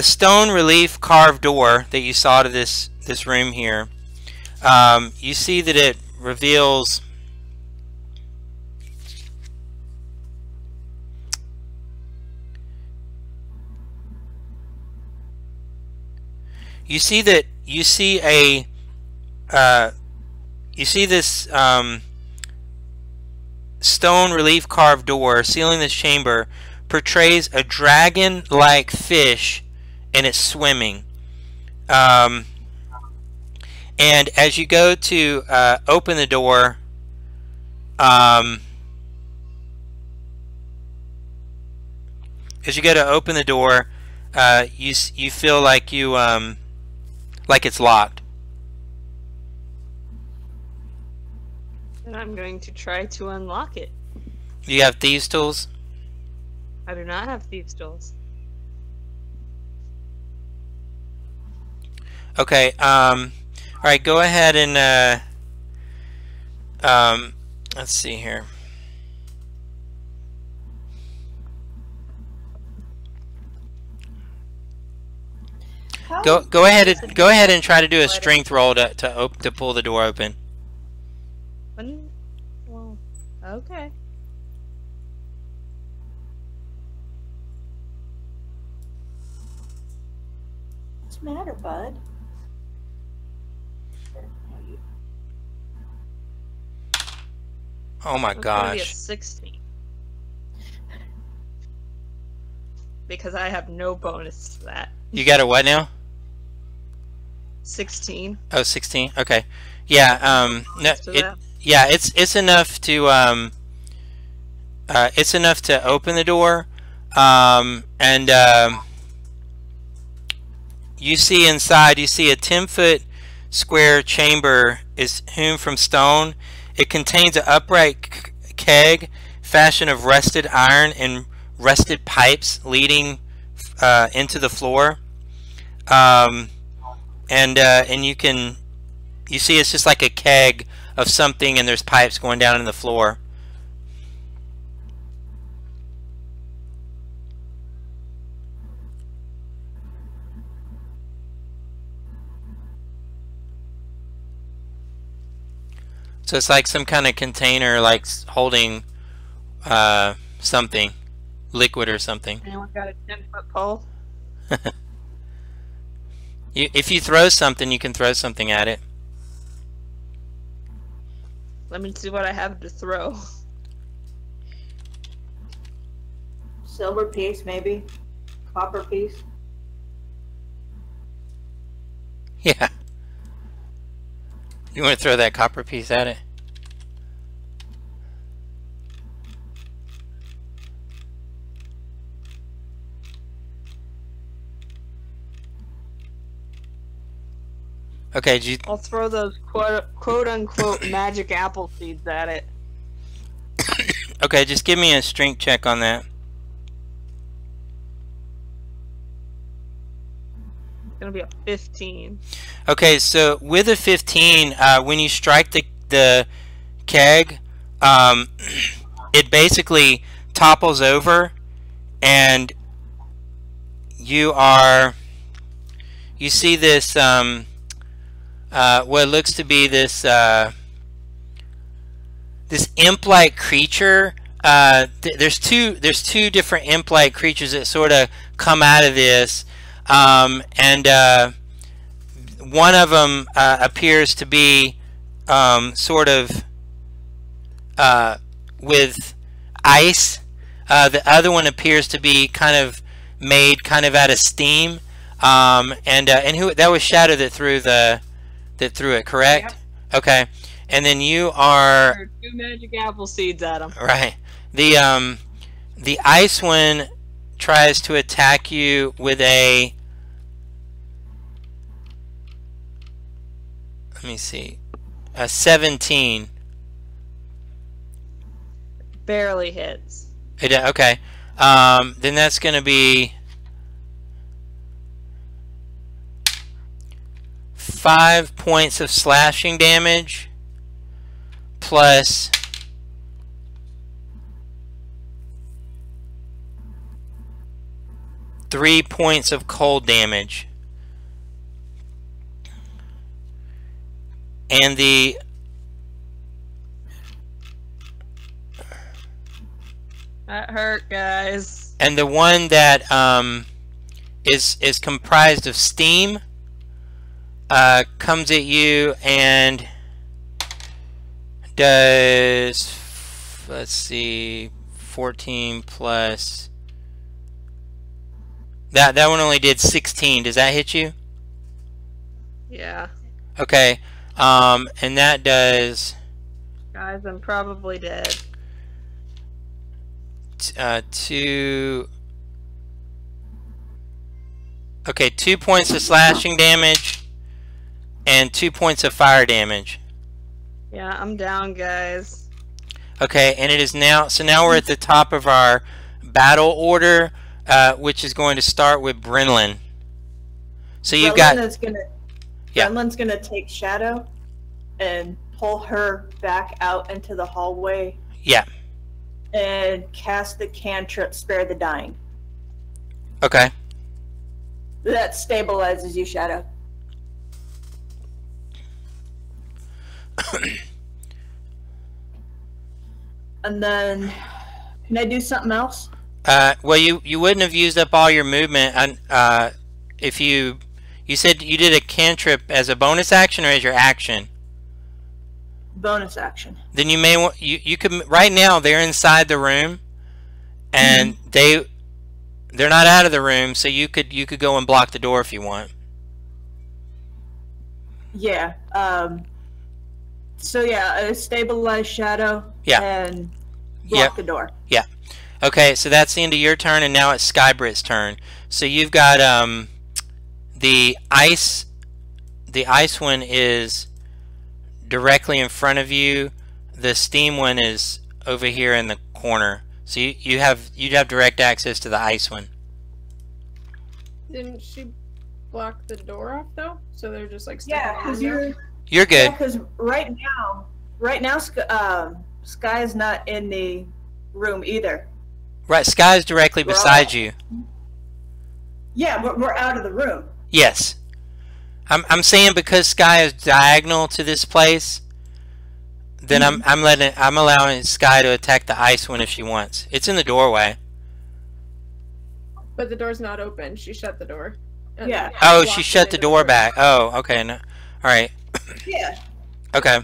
stone relief carved door that you saw to this room here, you see that it reveals you see this stone relief carved door sealing this chamber portrays a dragon-like fish and it's swimming. And as you go to open the door, you feel like like it's locked. And I'm going to try to unlock it. You have thieves' tools? I do not have thieves' tools. Okay, alright, go ahead and let's see here. Go ahead and try to do a strength roll to pull the door open. Well, okay. What's the matter, bud? Oh my It's gonna be a gosh. 16. Because I have no bonus to that. You got a what now? 16. Oh, 16. Okay. Yeah. No. To It. that. Yeah. It's enough to It's enough to open the door. And you see inside. You see a 10-foot square chamber is hewn from stone. It contains an upright keg fashioned of rusted iron and rusted pipes leading into the floor. And you see it's just like a keg of something, and there's pipes going down in the floor. So it's like some kind of container, like holding something, liquid or something. Anyone got a 10-foot pole? If you throw something, you can throw something at it. Let me see what I have to throw. Silver piece, maybe. Copper piece. Yeah. You want to throw that copper piece at it? Okay, I'll throw those quote-unquote magic apple seeds at it. okay, just give me a strength check on that. It's gonna be a 15. Okay, so with a 15, when you strike the keg, it basically topples over, and you see this what looks to be this this imp-like creature. There's two different imp-like creatures that sort of come out of this, and one of them appears to be sort of with ice. The other one appears to be kind of made out of steam. And who that was Shadow that threw it, correct? Yep. Okay. And then you are 2 magic apple seeds at him. right. The ice one tries to attack you with a, let me see, a 17. Barely hits. Okay. Then that's going to be 5 points of slashing damage plus 3 points of cold damage. And that hurt, guys. And the one that is comprised of steam comes at you and does, let's see, 14 plus that one only did 16. Does that hit you? Yeah. Okay. And that does, guys, I'm probably dead. 2 points of slashing damage and 2 points of fire damage. Yeah, I'm down, guys. Okay, and it is now, so now we're at the top of our battle order, which is going to start with Brenlin. So you've got, Brenlin's gonna take Shadow and pull her back out into the hallway. Yeah. And cast the cantrip Spare the Dying. Okay. That stabilizes you, Shadow. And then, can I do something else? Well, you wouldn't have used up all your movement if you said you did a cantrip as a bonus action or as your action? Bonus action. Then you may want you could right now they're inside the room, and they're not out of the room, so you could go and block the door if you want. Yeah. So yeah, stabilize shadow. Yeah. And block the door. Yeah. Okay, so that's the end of your turn, and now it's Skybrit's turn. So you've got the ice one is directly in front of you. The steam one is over here in the corner. So you'd have direct access to the ice one. Didn't she block the door off though? So they're just like Yeah, because you're good. Yeah, because right now, Sky is not in the room either. Right, Sky's directly beside you. Yeah, but we're out of the room. Yes. I'm saying because Sky is diagonal to this place, then I'm allowing Sky to attack the ice one if she wants. It's in the doorway. But the door's not open. She shut the door. Yeah. Oh, she shut the door back. Oh, okay. No. All right. Yeah. Okay.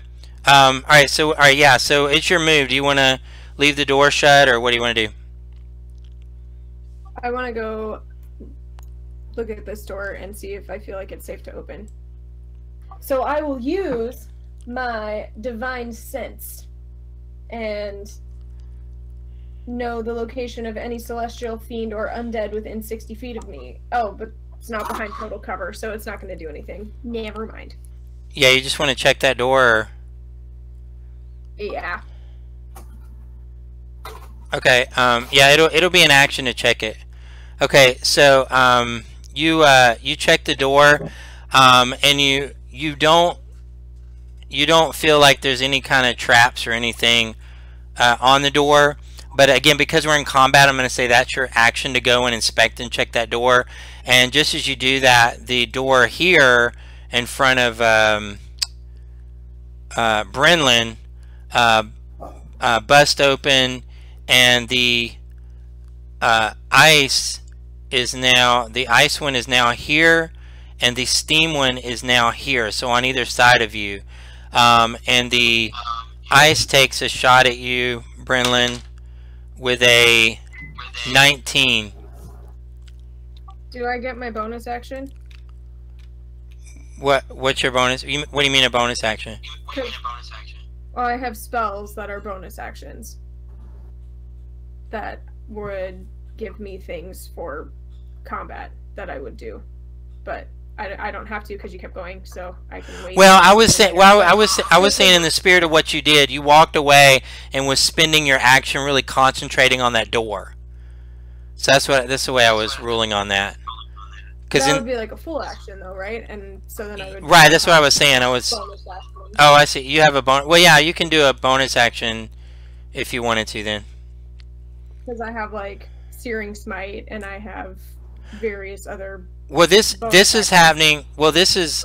All right. So, all right. Yeah. So it's your move. Do you want to leave the door shut, or what do you want to do? I want to go look at this door and see if I feel like it's safe to open. So I will use my divine sense and know the location of any celestial fiend or undead within 60 feet of me. Oh, but it's not behind total cover, so it's not going to do anything. Never mind. Yeah, you just want to check that door. Or... Yeah. Okay. Yeah, it'll be an action to check it. Okay. So you check the door, and you don't feel like there's any kind of traps or anything on the door. But again, because we're in combat, I'm going to say that's your action to go and inspect and check that door. And just as you do that, the door here in front of Brenlin bust open, and the ice one is now here, and the steam one is now here. So on either side of you, and the ice takes a shot at you, Brenlin, with a 19. Do I get my bonus action? What's your bonus? What do you mean a bonus action? Well, I have spells that are bonus actions that would give me things for combat that I would do, but I don't have to because you kept going, so I can wait. Well, I was saying in the spirit of what you did, you walked away and was spending your action really concentrating on that door. So that's the way I was ruling on that. That would be like a full action, though, right? And so then I would. Right, that's what I was saying. Oh, I see. You have a bonus. Well, yeah, you can do a bonus action if you wanted to, then. Because I have like Searing Smite, and I have various other. Well, this is happening. Well, this is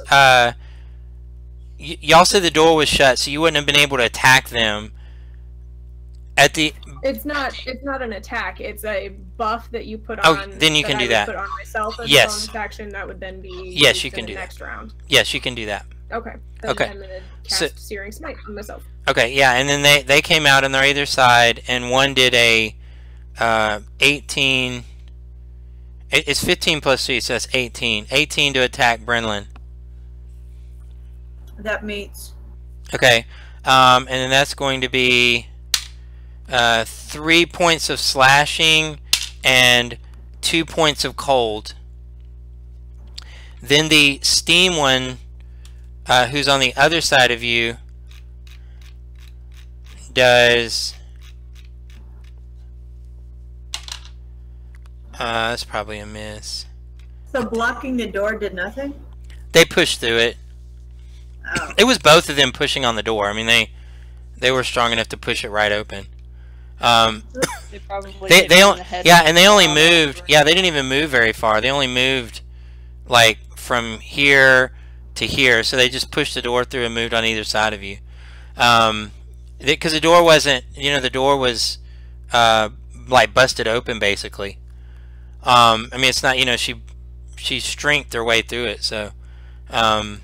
y'all said the door was shut, so you wouldn't have been able to attack them. It's not an attack. It's a buff that you put on. Oh, then you can do that. Put on myself as yes. a bonus action that would then be. Yes, you can do next that. Round. Yes, you can do that. Okay. Then okay. I'm gonna cast Searing Smite on myself. Okay, yeah, and then they came out on their either side, and one did a 18. It's 15 plus 3, so that's 18. 18 to attack Brenlin. That meets. Okay, and then that's going to be 3 points of slashing and 2 points of cold. Then the steam one, who's on the other side of you, does... that's probably a miss. So blocking the door did nothing? They pushed through it. Oh. It was both of them pushing on the door. I mean, they were strong enough to push it right open. They probably and they only moved. Yeah, they didn't even move very far. They only moved like from here to here. So they just pushed the door through and moved on either side of you. Because the door wasn't, the door was like busted open basically. I mean, it's not, she strengthed her way through it. So, all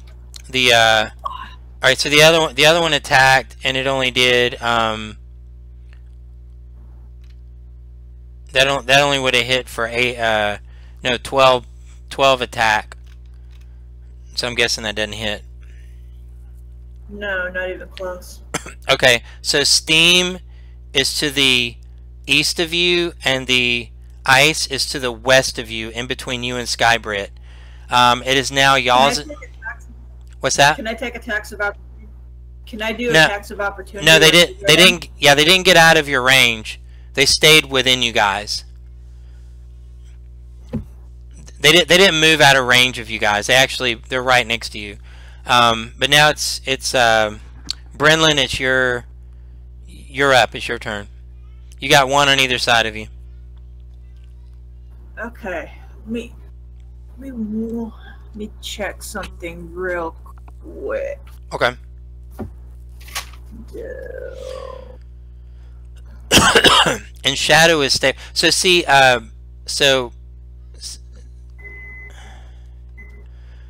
All right, so the other one attacked, and it only did that only would have hit for 12 attack. So I'm guessing that doesn't hit. No, not even close. Okay, so steam is to the east of you, and the ice is to the west of you, in between you and Skybrit. It is now y'all's. What's that? Can I take attacks of opportunity? Can I do attacks of opportunity? No, they didn't. They didn't. Yeah, they didn't get out of your range. They stayed within you guys. They didn't move out of range of you guys. They're right next to you. But now it's Brenlin. It's you're up. It's your turn. You got one on either side of you. Okay. Let me check something real quick. Okay. And Shadow is stable. So see, so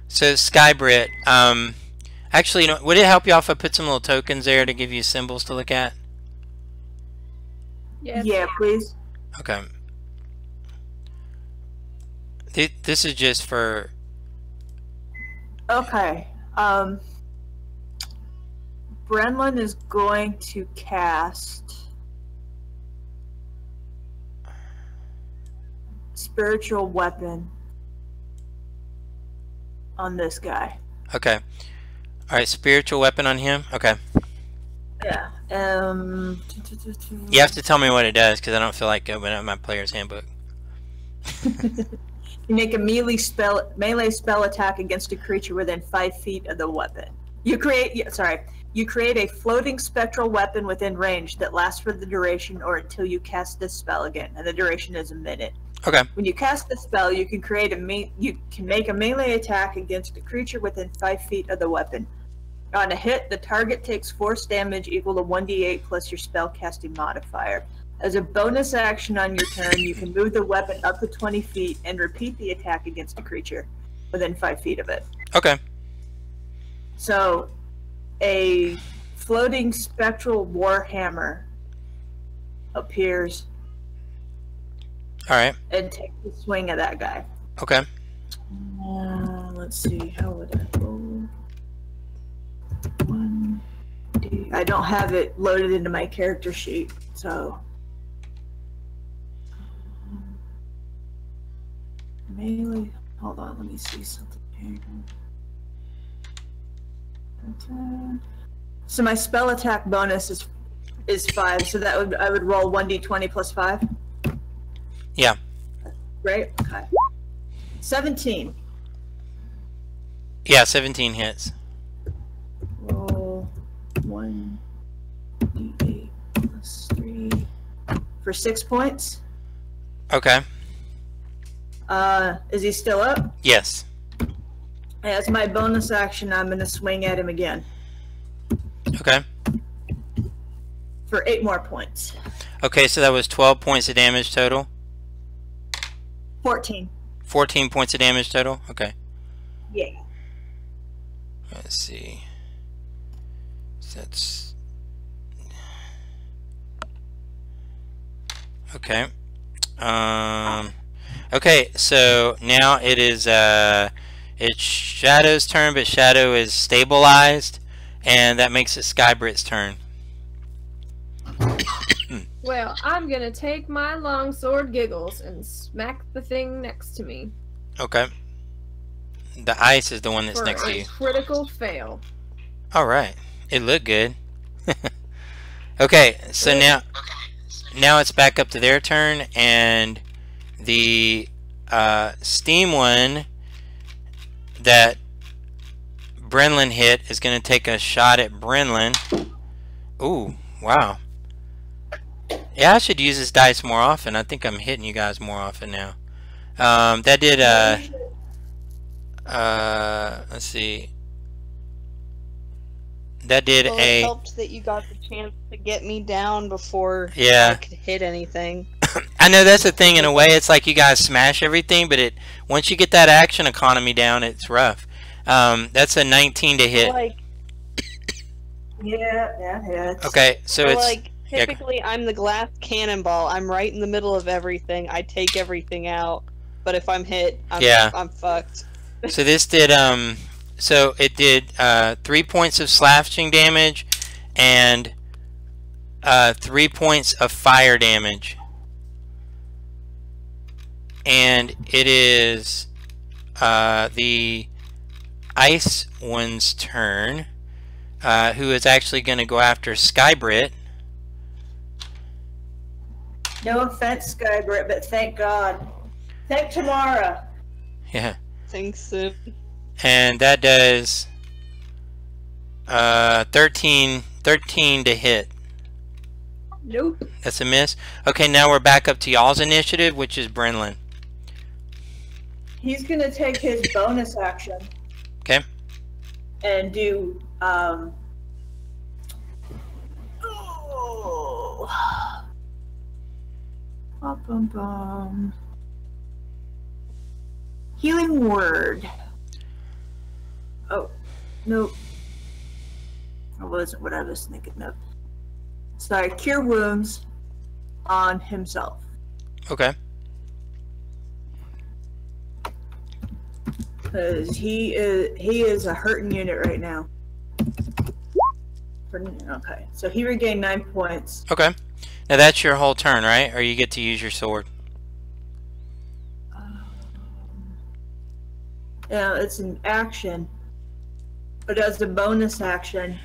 Skybrit, actually, you know, would it help you if I put some little tokens there to give you symbols to look at? Yeah, please. Okay. This is just for... Okay. Brenlin is going to cast Spiritual Weapon on this guy. Okay. Alright, Spiritual Weapon on him? Okay. Yeah. You have to tell me what it does, because I don't feel like opening up my player's handbook. You make a melee spell attack against a creature within 5 feet of the weapon. You create a floating spectral weapon within range that lasts for the duration or until you cast this spell again, and the duration is a minute. Okay. When you cast the spell, you can make a melee attack against a creature within 5 feet of the weapon. On a hit, the target takes force damage equal to 1d8 plus your spell casting modifier. As a bonus action on your turn, you can move the weapon up to 20 feet and repeat the attack against a creature within 5 feet of it. Okay. So, a floating spectral warhammer appears. Alright. And takes a swing at that guy. Okay. Let's see, how would I roll? 1d. I don't have it loaded into my character sheet, so. Melee. Hold on, let me see something here. So my spell attack bonus is 5, so I would roll 1d20 plus 5. Yeah. Right? Okay. 17. Yeah, 17 hits. Roll 1d8 plus 3 for 6 points. Okay. Is he still up? Yes. As my bonus action, I'm going to swing at him again. Okay. For 8 more points. Okay, so that was 12 points of damage total? 14. 14 points of damage total? Okay. Yeah. Let's see. So that's... Okay. Okay, so now it is it's Shadow's turn, but Shadow is stabilized, and that makes it Skybrit's turn. Well, I'm gonna take my longsword Giggles and smack the thing next to me. Okay. The ice is the one that's next to you. Critical fail. Alright. It looked good. Okay, so now it's back up to their turn, and the steam one that Brenlin hit is going to take a shot at Brenlin. Ooh, wow. Yeah, I should use this dice more often. I think I'm hitting you guys more often now. That did let's see. That did it helped that you got the chance to get me down before I could hit anything. I know that's the thing in a way. It's like you guys smash everything, but once you get that action economy down, it's rough. That's a 19 to hit. Yeah. Okay, so it's like typically I'm the glass cannonball. I'm right in the middle of everything. I take everything out. But if I'm hit, I'm fucked. So this did so it did 3 points of slashing damage and 3 points of fire damage. And it is the ice one's turn, who is actually going to go after Skybrit. No offense, Skybrit, but thank God. Thank Tamara. Yeah. Thanks, soon. And that does 13 to hit. Nope. That's a miss. Okay, now we're back up to y'all's initiative, which is Brenlin. He's gonna take his bonus action. Okay. And do healing word. Oh, nope. That wasn't what I was thinking of. Sorry, cure wounds on himself. Okay. Because he is a hurting unit right now. Okay, so he regained 9 points. Okay. Now that's your whole turn, right? Or you get to use your sword? Yeah, it's an action. But as a bonus action,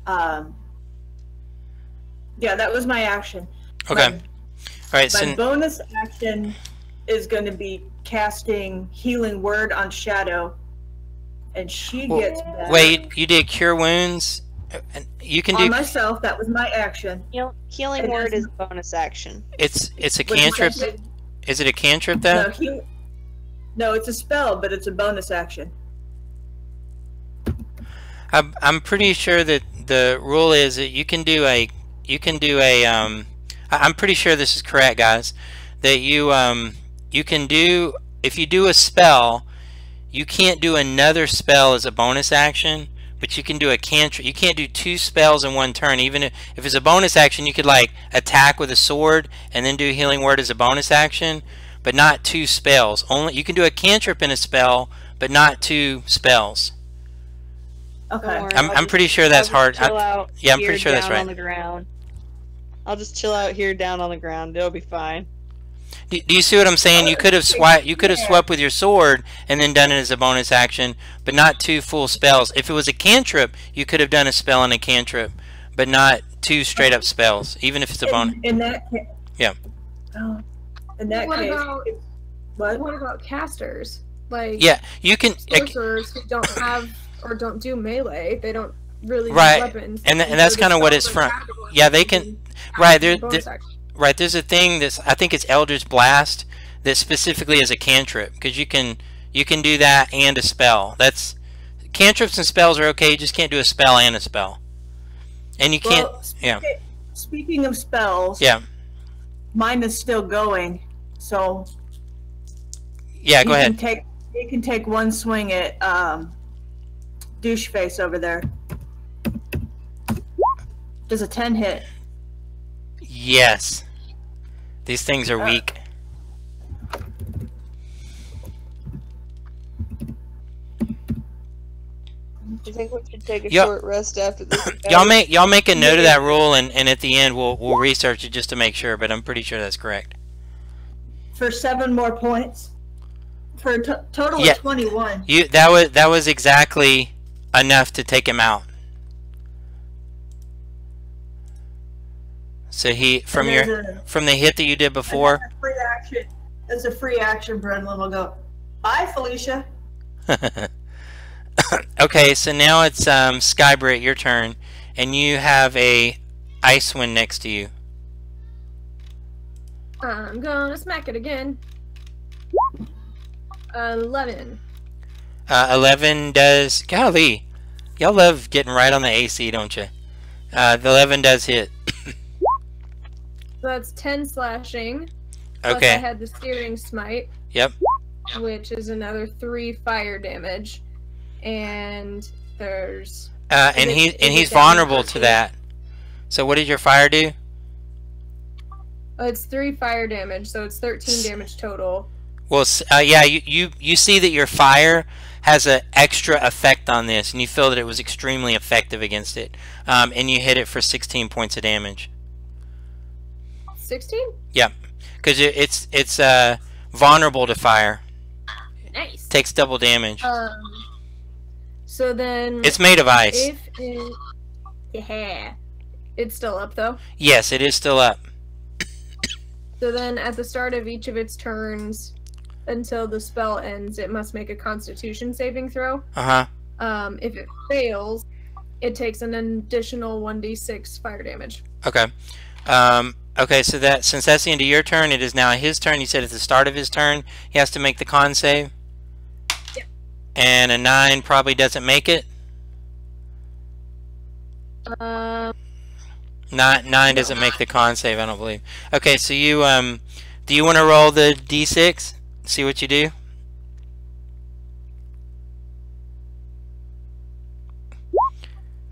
yeah, that was my action. Okay. All right. My bonus action is going to be casting Healing Word on Shadow, and she gets better. Wait, you did Cure Wounds? You can do on myself. That was my action. Healing Word is a bonus action. It's a cantrip. Is it a cantrip though? No, it's a spell, but it's a bonus action. I'm pretty sure that the rule is that you can do a I'm pretty sure this is correct, guys, that you can do, if you do a spell, you can't do another spell as a bonus action, but you can do a cantrip. You can't do 2 spells in one turn. Even if it's a bonus action, you could like attack with a sword and then do Healing Word as a bonus action, but not 2 spells. Only you can do a cantrip in a spell, but not 2 spells. Okay. I'm pretty sure that's hard. Yeah, I'm pretty sure that's right. On the ground. I'll just chill out here down on the ground. It'll be fine. Do you see what I'm saying? You could have swept with your sword and then done it as a bonus action, but not 2 full spells. If it was a cantrip, you could have done a spell and a cantrip, but not 2 straight up spells, even if it's a bonus. In that case. Yeah. Oh. In that case. What about casters? Like, yeah, you can. Sorcerers who don't have or don't do melee, they don't really use weapons. And that's kind of what it's from. Yeah, they can. Right, there's a thing that's, I think it's Eldritch Blast, that specifically is a cantrip, because you can do that and a spell. That's cantrips and spells are okay. You just can't do a spell and a spell. And you can't. Speaking of spells. Yeah. Mine is still going, so. Yeah, go ahead. You can take one swing at douche face over there. Does a 10 hit? Yes. These things are weak. I think we should take a short rest after this. Y'all make a note of that rule, and at the end we'll research it just to make sure. But I'm pretty sure that's correct. For 7 more points. For a total of 21. That was exactly enough to take him out. So from the hit that you did before. That's a free action. Brendan will go. Bye, Felicia. Okay, so now it's Skybrit, your turn, and you have a Icewind next to you. I'm gonna smack it again. 11. 11 does. Golly, y'all love getting right on the AC, don't you? The 11 does hit. So that's 10 slashing. Okay. Plus I had the Searing Smite. Yep. Which is another 3 fire damage. And there's And he's vulnerable to that. So what did your fire do? It's 3 fire damage, so it's 13 damage total. Well, yeah, you see that your fire has an extra effect on this, and you feel that it was extremely effective against it. And you hit it for 16 points of damage. 16? Yeah, because it's vulnerable to fire. Nice. Takes double damage. So then it's made of ice. If it, yeah, it's still up though. Yes, it is still up. So then, at the start of each of its turns, until the spell ends, it must make a Constitution saving throw. If it fails, it takes an additional 1d6 fire damage. Okay. Okay, so that since that's the end of your turn, it is now his turn. You said at the start of his turn, he has to make the con save. Yep. And a 9 probably doesn't make it. 9 doesn't make the con save, I don't believe. Okay, so you do you want to roll the d6? See what you do.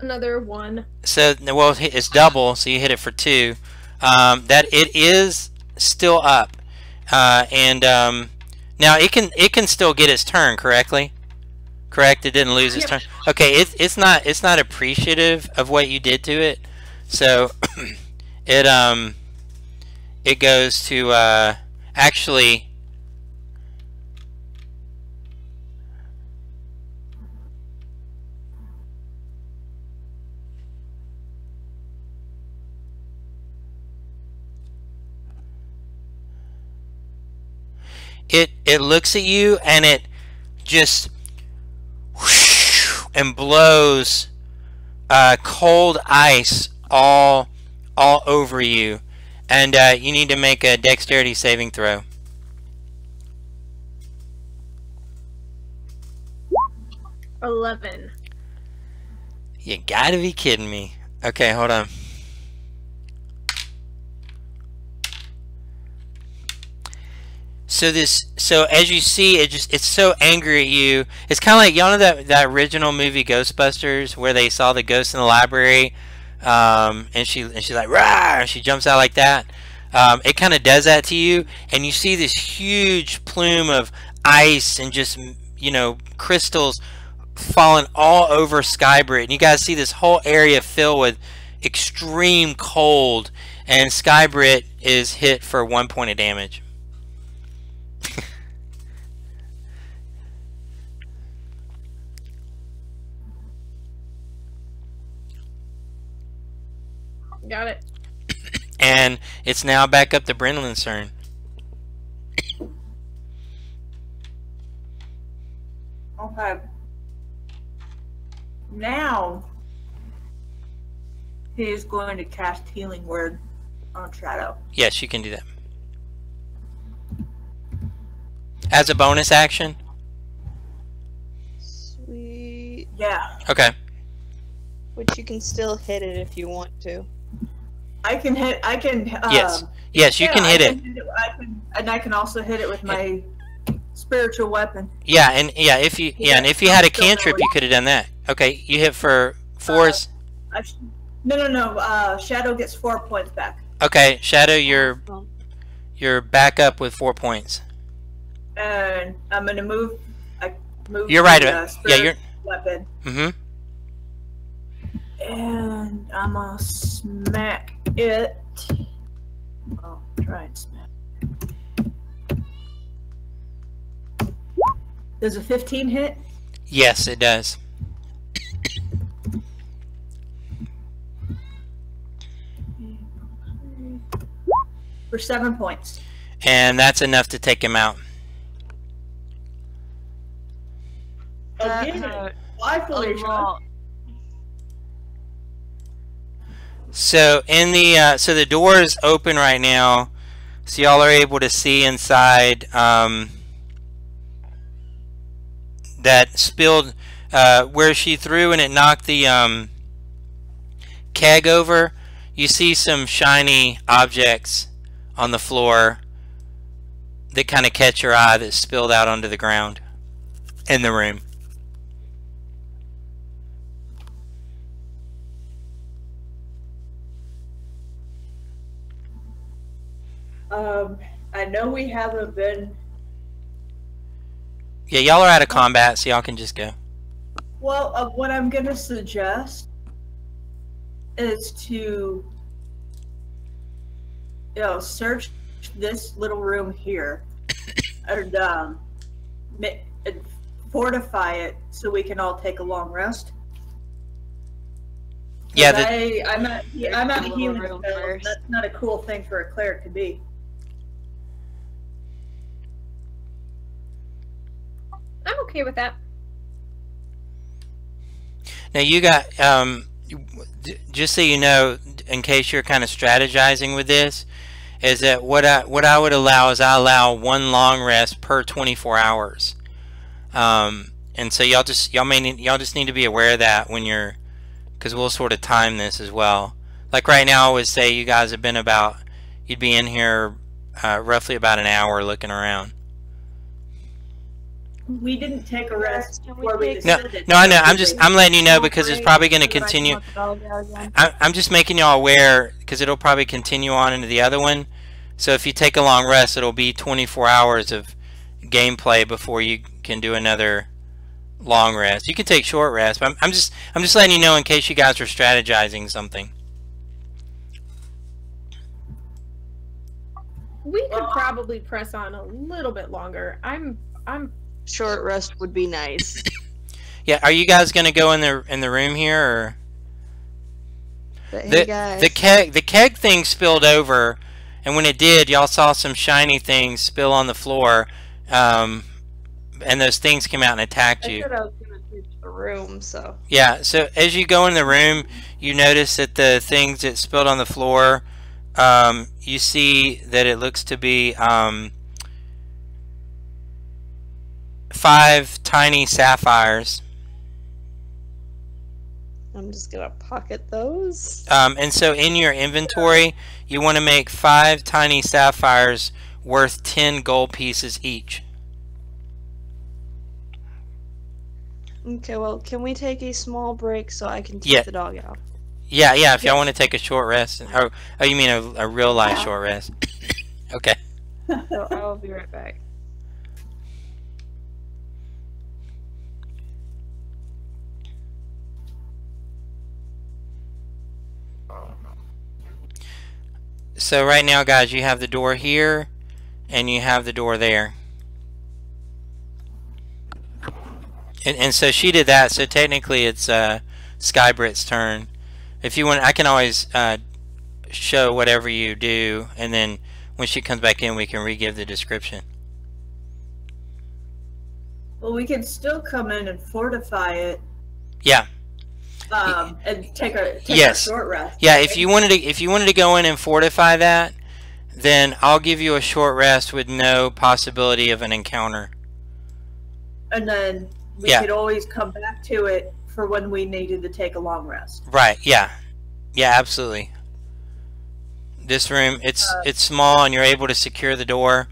Another 1. So well, it's double, so you hit it for 2. That it is still up, and now it can still get its turn. Correctly, correct. It didn't lose its turn. Okay, it's not appreciative of what you did to it, so it goes to actually. It looks at you and it just whoosh, and blows cold ice all over you, and you need to make a dexterity saving throw. $11. You gotta be kidding me. Okay, hold on. So as you see, it's so angry at you. It's kind of like, y'all know that original movie Ghostbusters where they saw the ghost in the library, and she's like rah, and she jumps out like that. It kind of does that to you, and you see this huge plume of ice and just crystals falling all over Skybrit, and you guys see this whole area fill with extreme cold, and Skybrit is hit for 1 point of damage. Got it. And it's now back up to Brendan's turn. Okay. Now he is going to cast Healing Word on Shadow. Yes, you can do that. As a bonus action? Sweet. Yeah. Okay. Which you can still hit it if you want to. I can hit. I can. Yes. Yes, you can hit it. I can also hit it with my spiritual weapon. Yeah, and if you had a cantrip, you could have done that. Okay, you hit for 4s. No. Shadow gets 4 points back. Okay, Shadow, you're back up with 4 points. And I'm gonna move. You're right. Yeah, you're weapon. Mm-hmm. And I'm gonna smack it. I'll try and smack. Does a 15 hit? Yes, it does. For 7 points. And that's enough to take him out. Again, why Felicia? So in the so the door is open right now, so y'all are able to see inside. That spilled where she threw and it knocked the keg over. You see some shiny objects on the floor that kind of catch your eye that spilled out onto the ground in the room. I know we haven't been. Yeah, y'all are out of combat, so y'all can just go. Well, what I'm gonna suggest is to, search this little room here and fortify it so we can all take a long rest. Yeah, I'm at healing spells. That's not a cool thing for a cleric to be. I'm okay with that. now you got just so you know, in case you're kind of strategizing with this, is that what I would allow is I allow 1 long rest per 24 hours. And so y'all just need to be aware of that when you're, because we'll sort of time this as well. Like right now, I would say you guys have been you'd be in here roughly about an hour looking around. We didn't take a rest before we No, decided. I know. I'm letting you know because it's probably going to continue. I'm just making y'all aware because it'll probably continue on into the other one. So if you take a long rest, it'll be 24 hours of gameplay before you can do another long rest. You can take short rest, but I'm just letting you know in case you guys are strategizing something. We could probably press on a little bit longer. I'm Short rest would be nice. Yeah, are you guys gonna go in the room here, or But hey guys. the keg thing spilled over, and when it did, y'all saw some shiny things spill on the floor, and those things came out and attacked you. I said I was gonna search the room, so. Yeah, so as you go in the room, you notice that the things that spilled on the floor, you see that it looks to be 5 tiny sapphires. I'm just gonna pocket those. And so in your inventory, you want to make 5 tiny sapphires worth 10 gold pieces each. Okay, well, can we take a small break so I can take the dog out? Yeah, if y'all want to take a short rest. Oh, you mean a real life short rest. Okay. So I will be right back. So right now, guys, you have the door here, and you have the door there. And so she did that, so technically it's Skybrit's turn. If you want, I can always show whatever you do, and then when she comes back in, we can re-give the description. Well, we can still come in and fortify it. Yeah. And take a short rest. Yeah, if you wanted to go in and fortify that, then I'll give you a short rest with no possibility of an encounter. And then we could always come back to it for when we needed to take a long rest. Right, yeah. Yeah, absolutely. This room, it's small and you're able to secure the door.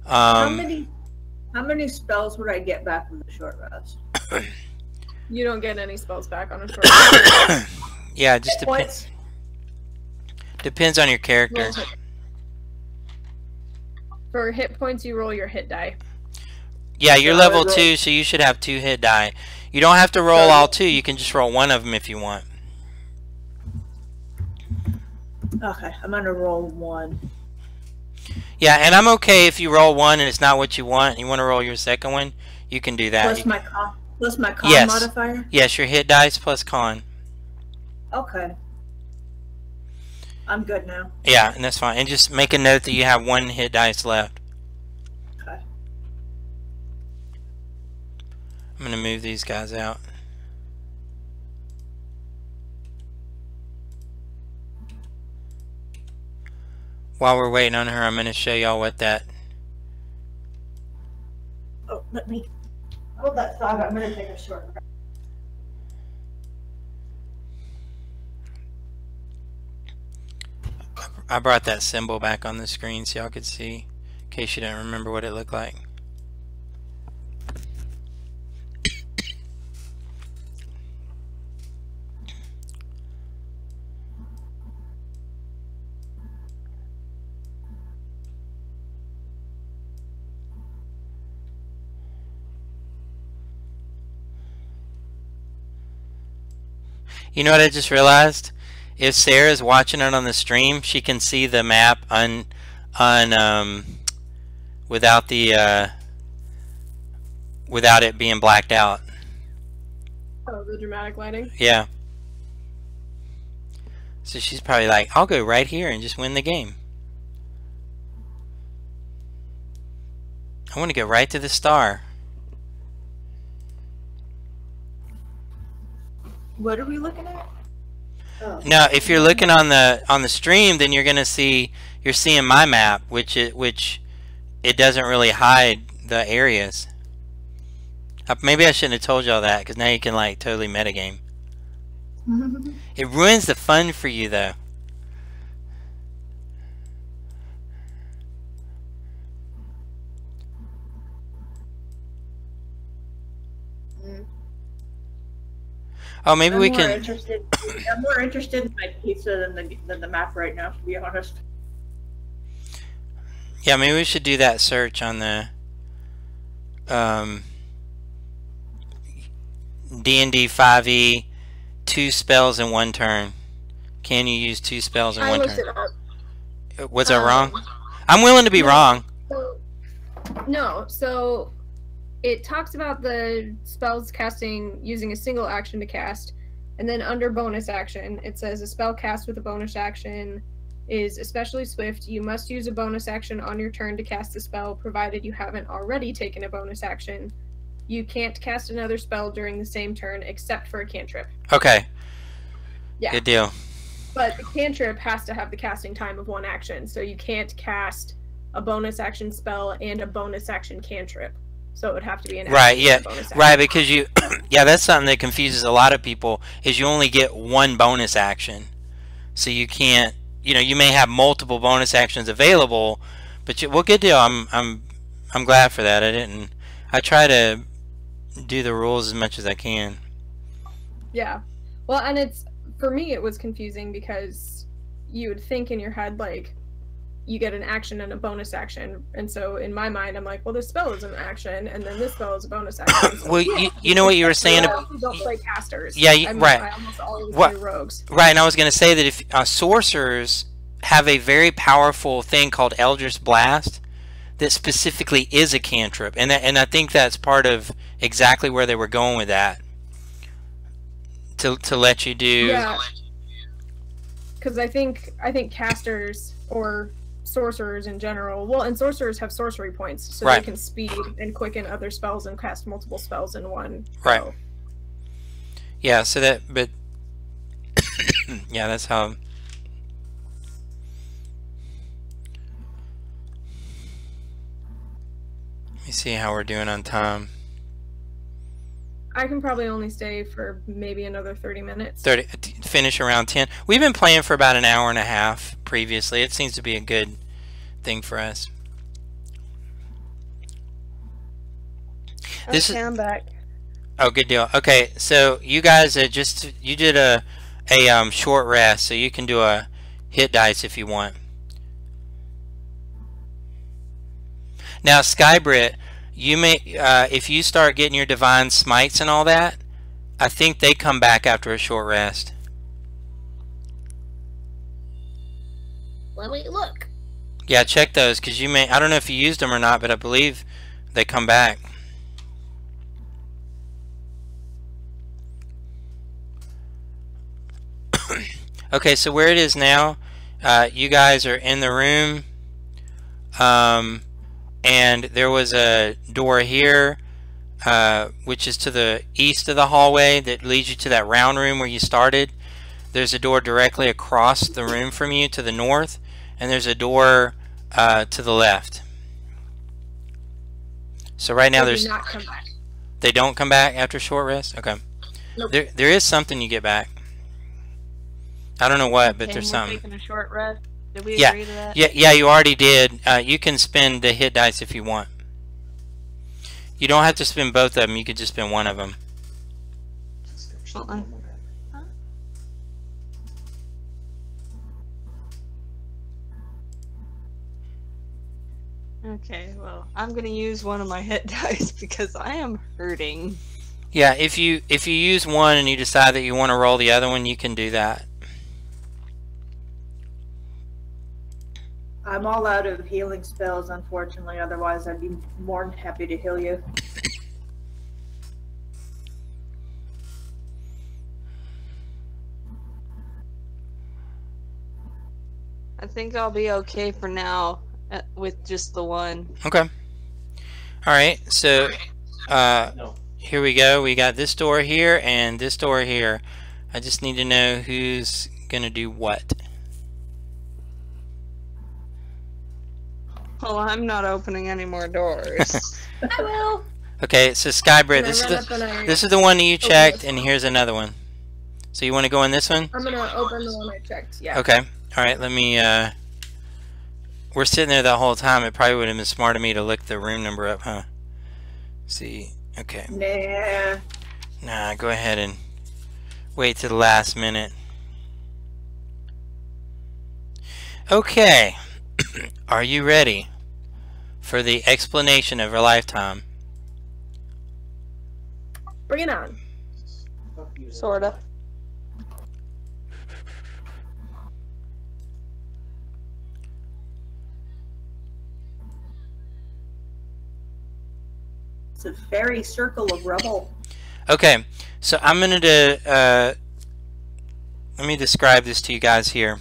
How many spells would I get back with a short rest? You don't get any spells back on a short rest. Yeah, it just depends on your character. For hit points, you roll your hit die. Yeah, you're level 2, so you should have 2 hit die. You don't have to roll all 2. You can just roll one of them if you want. Okay, I'm gonna roll 1. Yeah, and I'm okay if you roll 1 and it's not what you want. You want to roll your second one, you can do that. Plus my con modifier? Yes, your hit dice plus con. Okay. I'm good now. Yeah, and that's fine. And just make a note that you have 1 hit dice left. Okay. I'm going to move these guys out. While we're waiting on her, I'm going to show y'all what that... Oh, let me hold that thought. I'm going to take a short break. I brought that symbol back on the screen so y'all could see, in case you didn't remember what it looked like. You know what I just realized? If Sarah's watching it on the stream, she can see the map without the without it being blacked out. Oh, the dramatic lighting? Yeah. So she's probably like, I'll go right here and just win the game. I want to go right to the star. What are we looking at? Oh. Now, if you're looking on the stream, then you're gonna see you're seeing my map, which it doesn't really hide the areas. Maybe I shouldn't have told y'all that, because now you can like totally metagame. It ruins the fun for you though. Oh, maybe we can. I'm more interested in my pizza than the map right now, to be honest. Yeah, maybe we should do that search on the D&D 5e, 2 spells in 1 turn. Can you use 2 spells in 1 turn? Was that wrong? I'm willing to be wrong. No, so it talks about the spells casting using a single action to cast, and then under bonus action, it says a spell cast with a bonus action is especially swift. You must use a bonus action on your turn to cast the spell, provided you haven't already taken a bonus action. You can't cast another spell during the same turn except for a cantrip. Okay. Yeah. Good deal. But the cantrip has to have the casting time of 1 action, so you can't cast a bonus action spell and a bonus action cantrip. So it would have to be an action. Right, yeah. Right, because you yeah, that's something that confuses a lot of people, is you only get 1 bonus action. So you can't, you know, you may have multiple bonus actions available, but well, good deal. I'm glad for that. I try to do the rules as much as I can. Yeah. Well, and it's, for me it was confusing because you would think in your head like you get an action and a bonus action, and so in my mind I'm like, well, this spell is an action and then this spell is a bonus action. So, well, yeah, you know what you were saying. I don't play casters. Yeah, right. I almost always play rogues. Right, and I was going to say that if sorcerers have a very powerful thing called Eldritch Blast that specifically is a cantrip, and I think that's part of exactly where they were going with that. To let you do. Yeah. Because I think casters or sorcerers in general, well, and sorcerers have sorcery points, so right. They can speed and quicken other spells and cast multiple spells in one. Right. So. Yeah, so that, but yeah, that's how. Let me see how we're doing on time. I can probably only stay for maybe another 30 minutes. Finish around 10. We've been playing for about an hour and a half previously. It seems to be a good thing for us. I'm back. Oh, good deal. Okay, so you guys you did a short rest, so you can do a hit dice if you want. Now, Skybrit, you may, if you start getting your divine smites and all that, I think they come back after a short rest. Let me look. Yeah, check those, because you may, I don't know if you used them or not, but I believe they come back. Okay, so where it is now, you guys are in the room. And there was a door here, which is to the east of the hallway that leads you to that round room where you started. There's a door directly across the room from you to the north, and there's a door to the left. So right now there's... Not come back. They don't come back after short rest? Okay. Nope. There is something you get back. I don't know what, but there's something. Taking a short rest. Did we Yeah. agree to that? Yeah, you already did. You can spend the hit dice if you want. You don't have to spend both of them. You could just spend one of them. Okay, well, I'm gonna use one of my hit dice because I am hurting. Yeah, if you use one and you decide that you want to roll the other one, you can do that. I'm all out of healing spells, unfortunately. Otherwise, I'd be more than happy to heal you. I think I'll be okay for now with just the one. Okay. Alright, so here we go. We got this door here and this door here. I just need to know who's going to do what. Well, I'm not opening any more doors. I will. Okay, so Skybrit, this is the one that you checked, and here's another one. So you want to go in this one? I'm gonna open the one I checked. Yeah. Okay. All right. Let me. We're sitting there the whole time. It probably would have been smart of me to look the room number up, huh? See. Okay. Nah. Go ahead and wait to the last minute. Okay. Are you ready for the explanation of your lifetime? Bring it on. Sorta. It's a fairy circle of rubble. Okay, so I'm going to let me describe this to you guys here.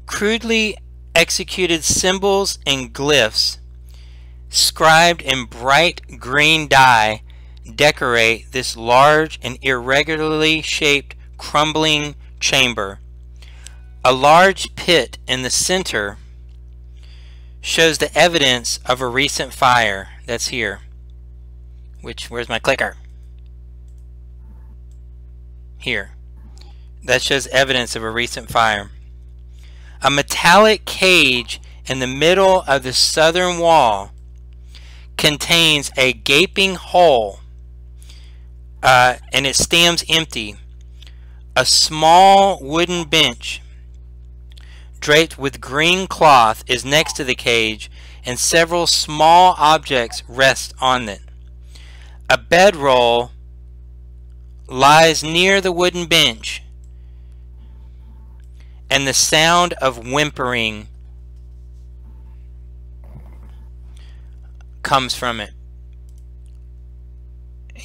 Crudely executed symbols and glyphs scribed in bright green dye decorate this large and irregularly shaped crumbling chamber. A large pit in the center shows the evidence of a recent fire. That's here. Where's my clicker? Here. That shows evidence of a recent fire. A metallic cage in the middle of the southern wall contains a gaping hole, and it stands empty. A small wooden bench draped with green cloth is next to the cage, and several small objects rest on it. A bedroll lies near the wooden bench, and the sound of whimpering comes from it.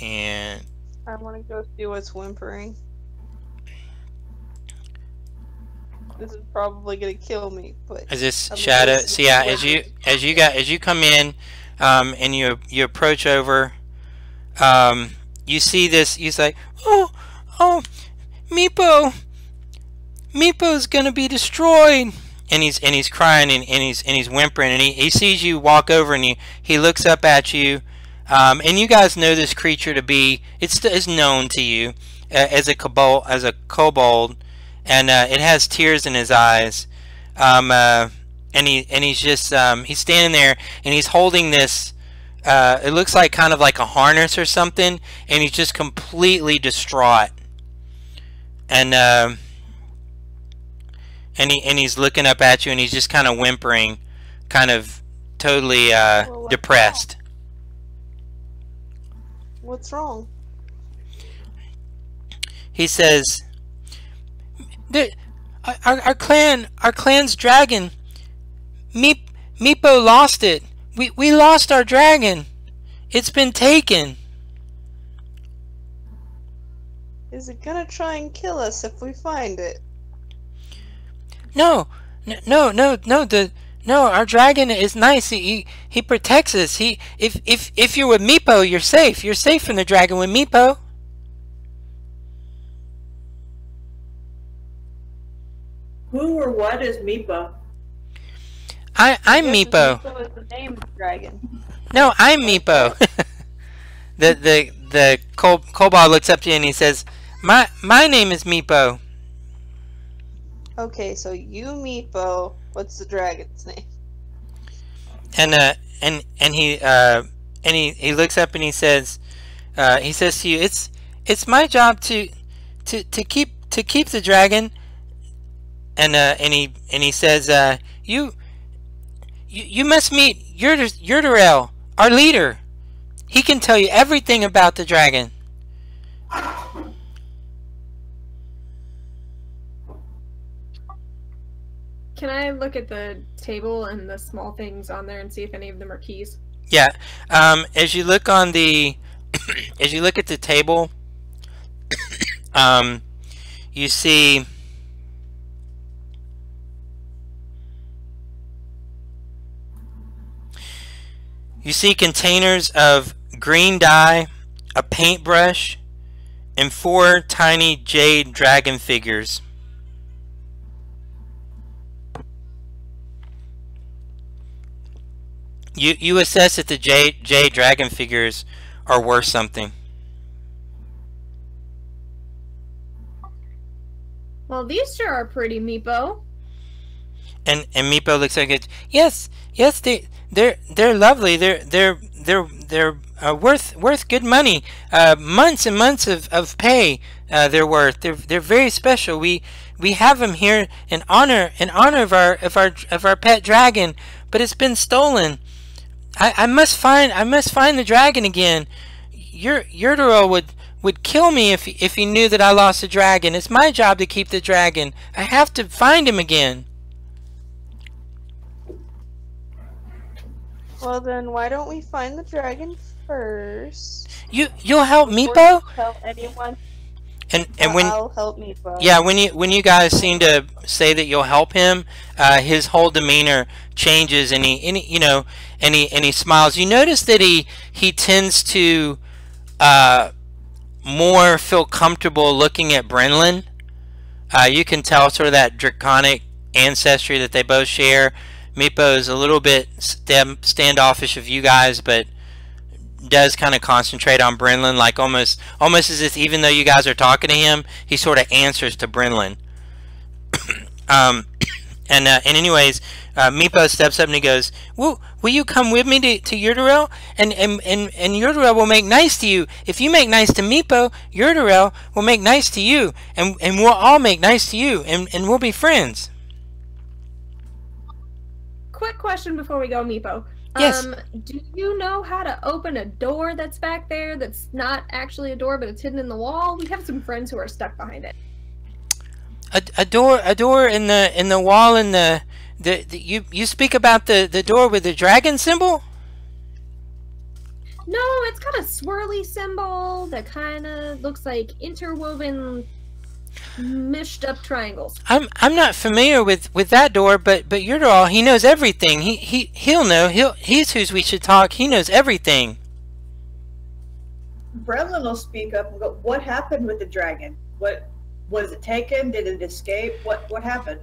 And I want to go see what's whimpering. This is probably gonna kill me, but is this shadow? So yeah, as you come in, and you approach over, you see this. He's like, oh, Meepo's gonna be destroyed, and he's crying and he's whimpering, and he sees you walk over, and he looks up at you, and you guys know this creature to be it's known to you as a kobold, and it has tears in his eyes, and he's just he's standing there, and he's holding this. It looks like kind of like a harness or something, and he's just completely distraught, and he's looking up at you, and he's just kind of whimpering, kind of totally depressed. What's wrong? He says, "Our clan's dragon. Meepo lost it. We lost our dragon. It's been taken." Is it gonna try and kill us if we find it? No. Our dragon is nice. He protects us. If you're with Meepo, you're safe. You're safe from the dragon with Meepo. Who or what is Meepo? I'm Meepo. Meepo is the name of the dragon. No, I'm Meepo. the kobold looks up to you and he says, "My name is Meepo." Okay, so you Meepo. What's the dragon's name? And he looks up and he says to you, it's my job to to keep the dragon. And he says, you must meet Yurdarel, our leader. He can tell you everything about the dragon. Can I look at the table and the small things on there and see if any of them are keys? Yeah. As you look on the, as you look at the table, you see. You see containers of green dye, a paintbrush, and 4 tiny jade dragon figures. You assess that the jade dragon figures are worth something. Well, these sure are pretty, Meepo. And Meepo looks like it. Yes, they're lovely. They're worth good money. Months and months of pay. They're worth. They're very special. We have them here in honor of our pet dragon, but it's been stolen. I must find the dragon again. Yurdarel would kill me if he knew that I lost the dragon. It's my job to keep the dragon. I have to find him again. Well, then why don't we find the dragon first? You'll help Before Meepo? you tell anyone. And when I'll help Meepo. yeah, when you guys seem to say that you'll help him, his whole demeanor changes, and he smiles. You notice that he tends to more feel comfortable looking at Brenlin. You can tell sort of that draconic ancestry that they both share. Meepo is a little bit standoffish of you guys, but does kind of concentrate on Brenlin, like almost as if even though you guys are talking to him, he sort of answers to Brenlin. And anyways, Meepo steps up and he goes, will you come with me to Yurdarel? And Yurdarel will make nice to you. If you make nice to Meepo, Yurdarel will make nice to you. And we'll all make nice to you. And we'll be friends. Quick question before we go, Meepo. Yes. Do you know how to open a door that's back there that's not actually a door, but it's hidden in the wall? We have some friends who are stuck behind it. A door in the wall in the you speak about the door with the dragon symbol? No, it's got a swirly symbol that kind of looks like interwoven, meshed up triangles. I'm not familiar with that door, but Yurdarel, he knows everything. He'll know. He's who we should talk. He knows everything. Brenlin will speak up and go, what happened with the dragon? What was it taken? Did it escape? What happened?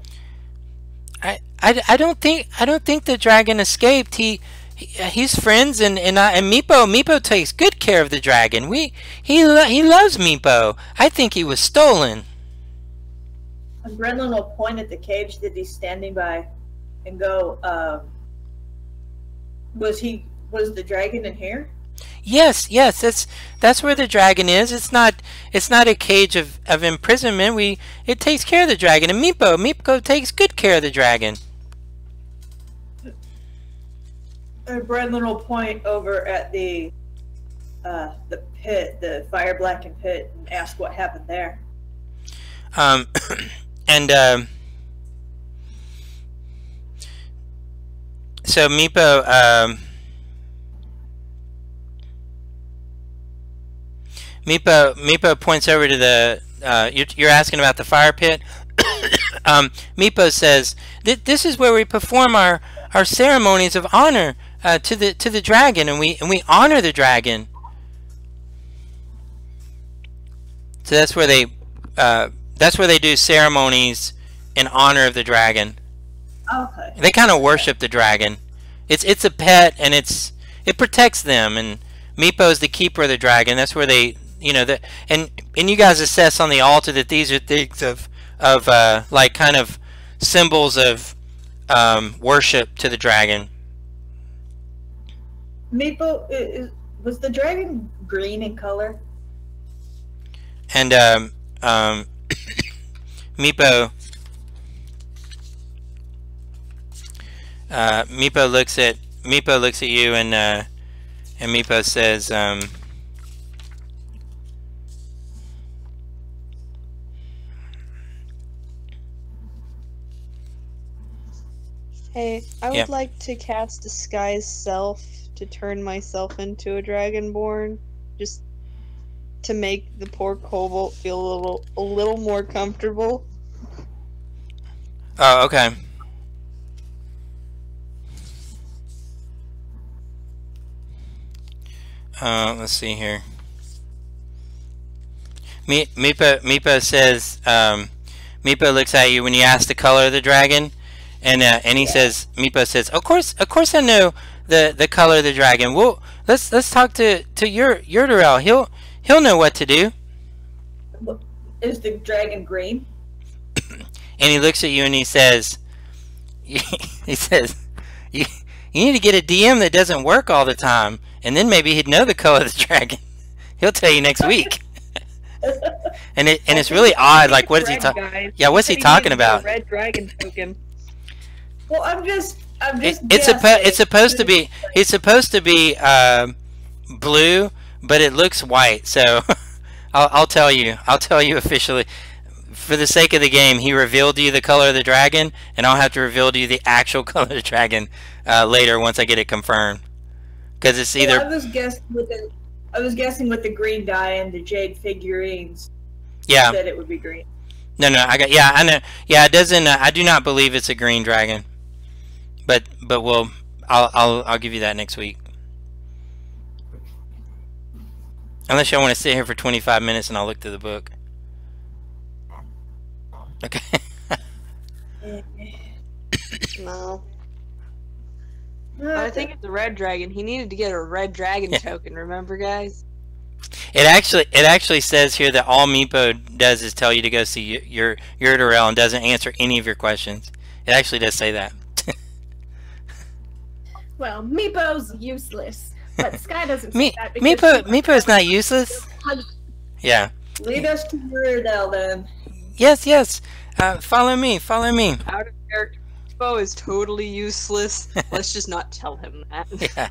I don't think the dragon escaped. He's friends, and Meepo takes good care of the dragon. He loves Meepo. I think he was stolen. And Brenlin will point at the cage that he's standing by and go, was the dragon in here? Yes, that's where the dragon is. It's not a cage of imprisonment. It takes care of the dragon, and Meepo takes good care of the dragon. Brenlin will point over at the pit, the fire blackened pit, and ask what happened there. So Meepo points over to the you're asking about the fire pit. Meepo says this is where we perform our ceremonies of honor to the dragon, and we honor the dragon. So that's where they do ceremonies in honor of the dragon. Okay. They kind of worship the dragon. It's a pet, and it protects them, and Meepo is the keeper of the dragon. That's where they, and you guys assess on the altar that these are things of like kind of symbols of worship to the dragon. Meepo, was the dragon green in color? And Meepo looks at you, and Meepo says, hey, I would like to cast Disguise Self to turn myself into a Dragonborn, just to make the poor Cobalt feel a little more comfortable. oh, okay. Let's see here. Meepo says, Meepo looks at you when you ask the color of the dragon, and he says, Meepo says, of course I know the color of the dragon. Well, let's talk to Yurdarel. He'll know what to do. Is the dragon green? And he looks at you and he says, you need to get a DM that doesn't work all the time, and then maybe he'd know the color of the dragon. He'll tell you next week. and it's really odd. Like, what is he talking? Yeah, what's he talking about? Red dragon token. Well, I'm just. It's supposed to be. It's supposed to be blue, but it looks white. So I'll tell you. I'll tell you officially. For the sake of the game, he revealed to you the color of the dragon, and I'll have to reveal to you the actual color of the dragon later once I get it confirmed. Because it's either. Well, I was guessing with the green dye and the jade figurines. Yeah. That it would be green. No, I know. Yeah, it doesn't. I do not believe it's a green dragon. But I'll give you that next week. Unless y'all want to sit here for 25 minutes and I'll look through the book. Okay. No. I think it's a red dragon. He needed to get a red dragon token, remember, guys? It actually says here that all Meepo does is tell you to go see your Yurdarel and doesn't answer any of your questions. It actually does say that. Well, Meepo's useless, but Sky doesn't say that because Meepo's not useless. Yeah. Lead us to Yurdarel then. Yes. Follow me. Out of character. Meepo is totally useless. Let's just not tell him that. Yeah.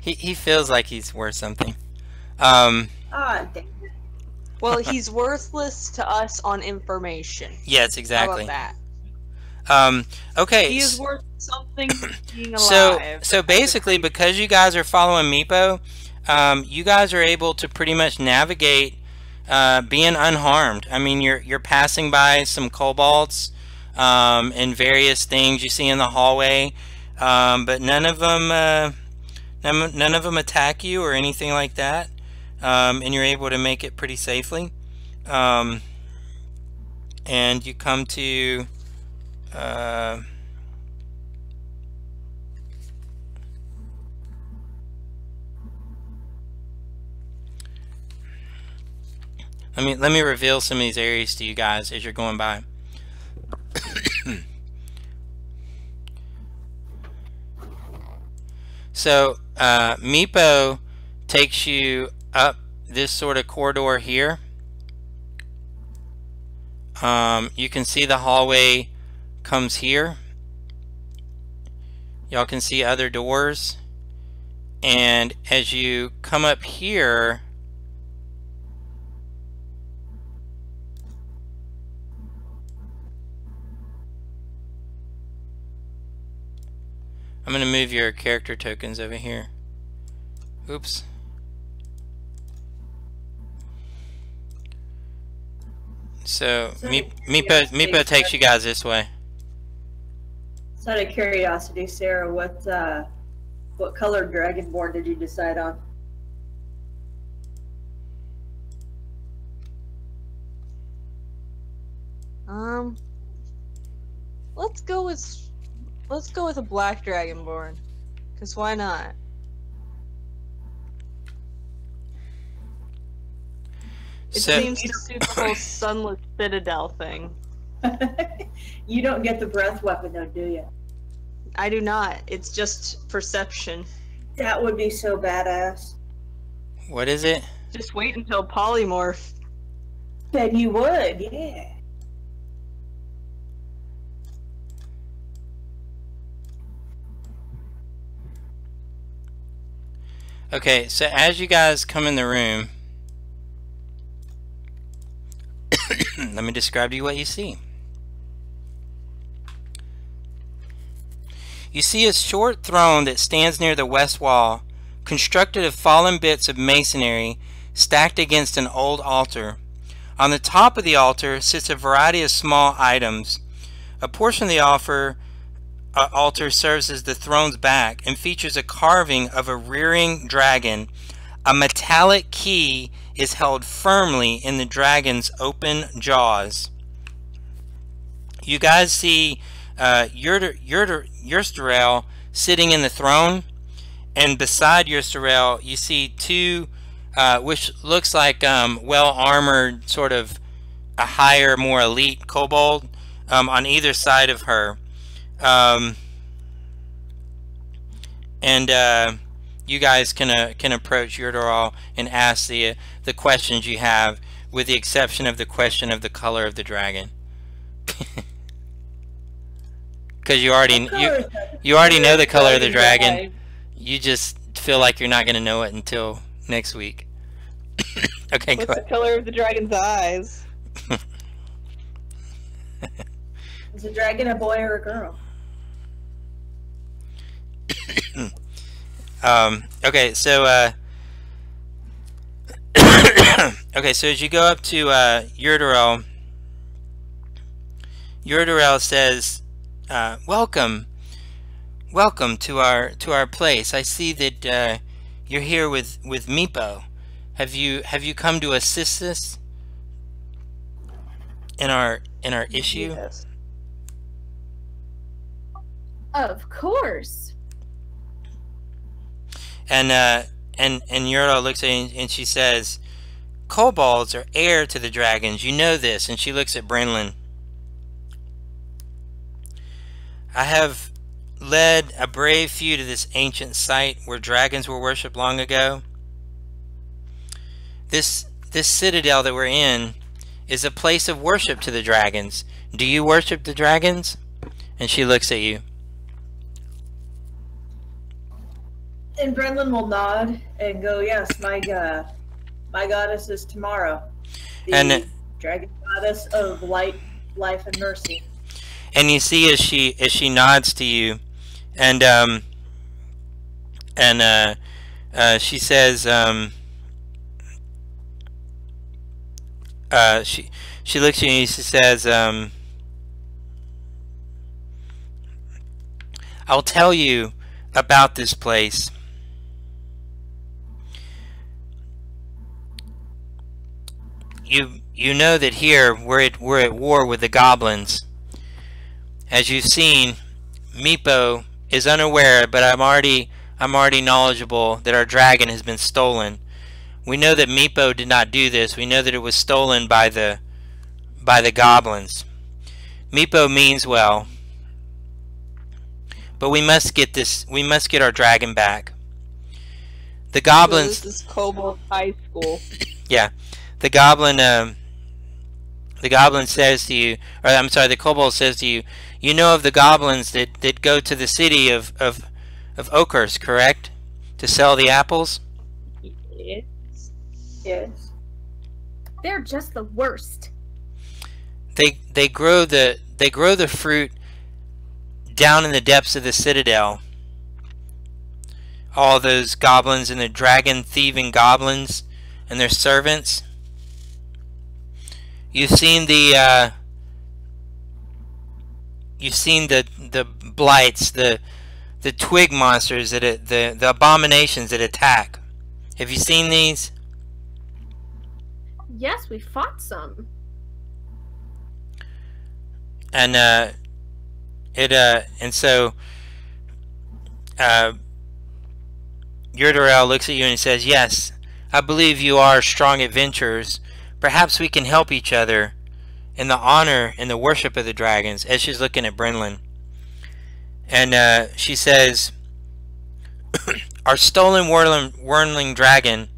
He feels like he's worth something. Dang it. Well, he's worthless to us on information. Yes, exactly. How about that? Okay. He is worth something being alive. So basically, because you guys are following Meepo, you guys are able to pretty much navigate being unharmed. I mean, you're passing by some kobolds and various things you see in the hallway, but none of them attack you or anything like that, and you're able to make it pretty safely. And you come to let me reveal some of these areas to you guys as you're going by. So Meepo takes you up this sort of corridor here. You can see the hallway comes here. Y'all can see other doors, and as you come up here, I'm going to move your character tokens over here. Oops. So Meepo takes you guys this way. Just out of curiosity, Sarah, what color Dragonborn did you decide on? Let's go with a black Dragonborn, cause why not? It seems to suit the whole sunless citadel thing. You don't get the breath weapon though, do you? I do not. It's just perception. That would be so badass. What is it? Just wait until polymorph. Then you would, yeah. Okay, so as you guys come in the room, let me describe to you what you see. You see a short throne that stands near the west wall, constructed of fallen bits of masonry stacked against an old altar. On the top of the altar sits a variety of small items. A portion of the altar serves as the throne's back and features a carving of a rearing dragon. A metallic key is held firmly in the dragon's open jaws. You guys see Yursterel sitting in the throne, and beside Yursterel you see two which looks like well-armored, sort of a higher, more elite kobold on either side of her. You guys can approach Yursterel and ask the questions you have, with the exception of the question of the color of the dragon. Because you already know the color of the dragon. You just feel like you're not going to know it until next week. Okay, what's go ahead. The color of the dragon's eyes? Is the dragon a boy or a girl? Okay, so okay, so as you go up to Yursterel says, welcome to our place. I see that you're here with Meepo. Have you come to assist us in our issue? Yes. Of course. And Yursterel looks at you and she says, kobolds are heir to the dragons. You know this. And she looks at Brenlin. I have led a brave few to this ancient site where dragons were worshipped long ago. This citadel that we're in is a place of worship to the dragons. Do you worship the dragons? And she looks at you. And Brenlin will nod and go, yes, my goddess is tomorrow. The dragon goddess of light, life, and mercy. And you see as she nods to you, and she says, she looks at you and she says, I'll tell you about this place. You know that here we're at war with the goblins. As you've seen, Meepo is unaware, but I'm already knowledgeable that our dragon has been stolen. We know that Meepo did not do this. We know that it was stolen by the goblins. Meepo means well, but we must get this. We must get our dragon back. The goblins. So this is Kobold High School. Yeah, the goblin says to you, or I'm sorry, the kobold says to you, you know of the goblins that go to the city of Oakhurst, correct? To sell the apples? Yes. Yes. They're just the worst. They grow the fruit down in the depths of the citadel. All those goblins and the dragon thieving goblins and their servants. You've seen the blights, the twig monsters the abominations that attack. Have you seen these? Yes, we fought some. And so Yursterel looks at you and he says, yes, I believe you are strong adventurers. Perhaps we can help each other in the honor and the worship of the dragons. As she's looking at Brenlin. And she says, our stolen wormling dragon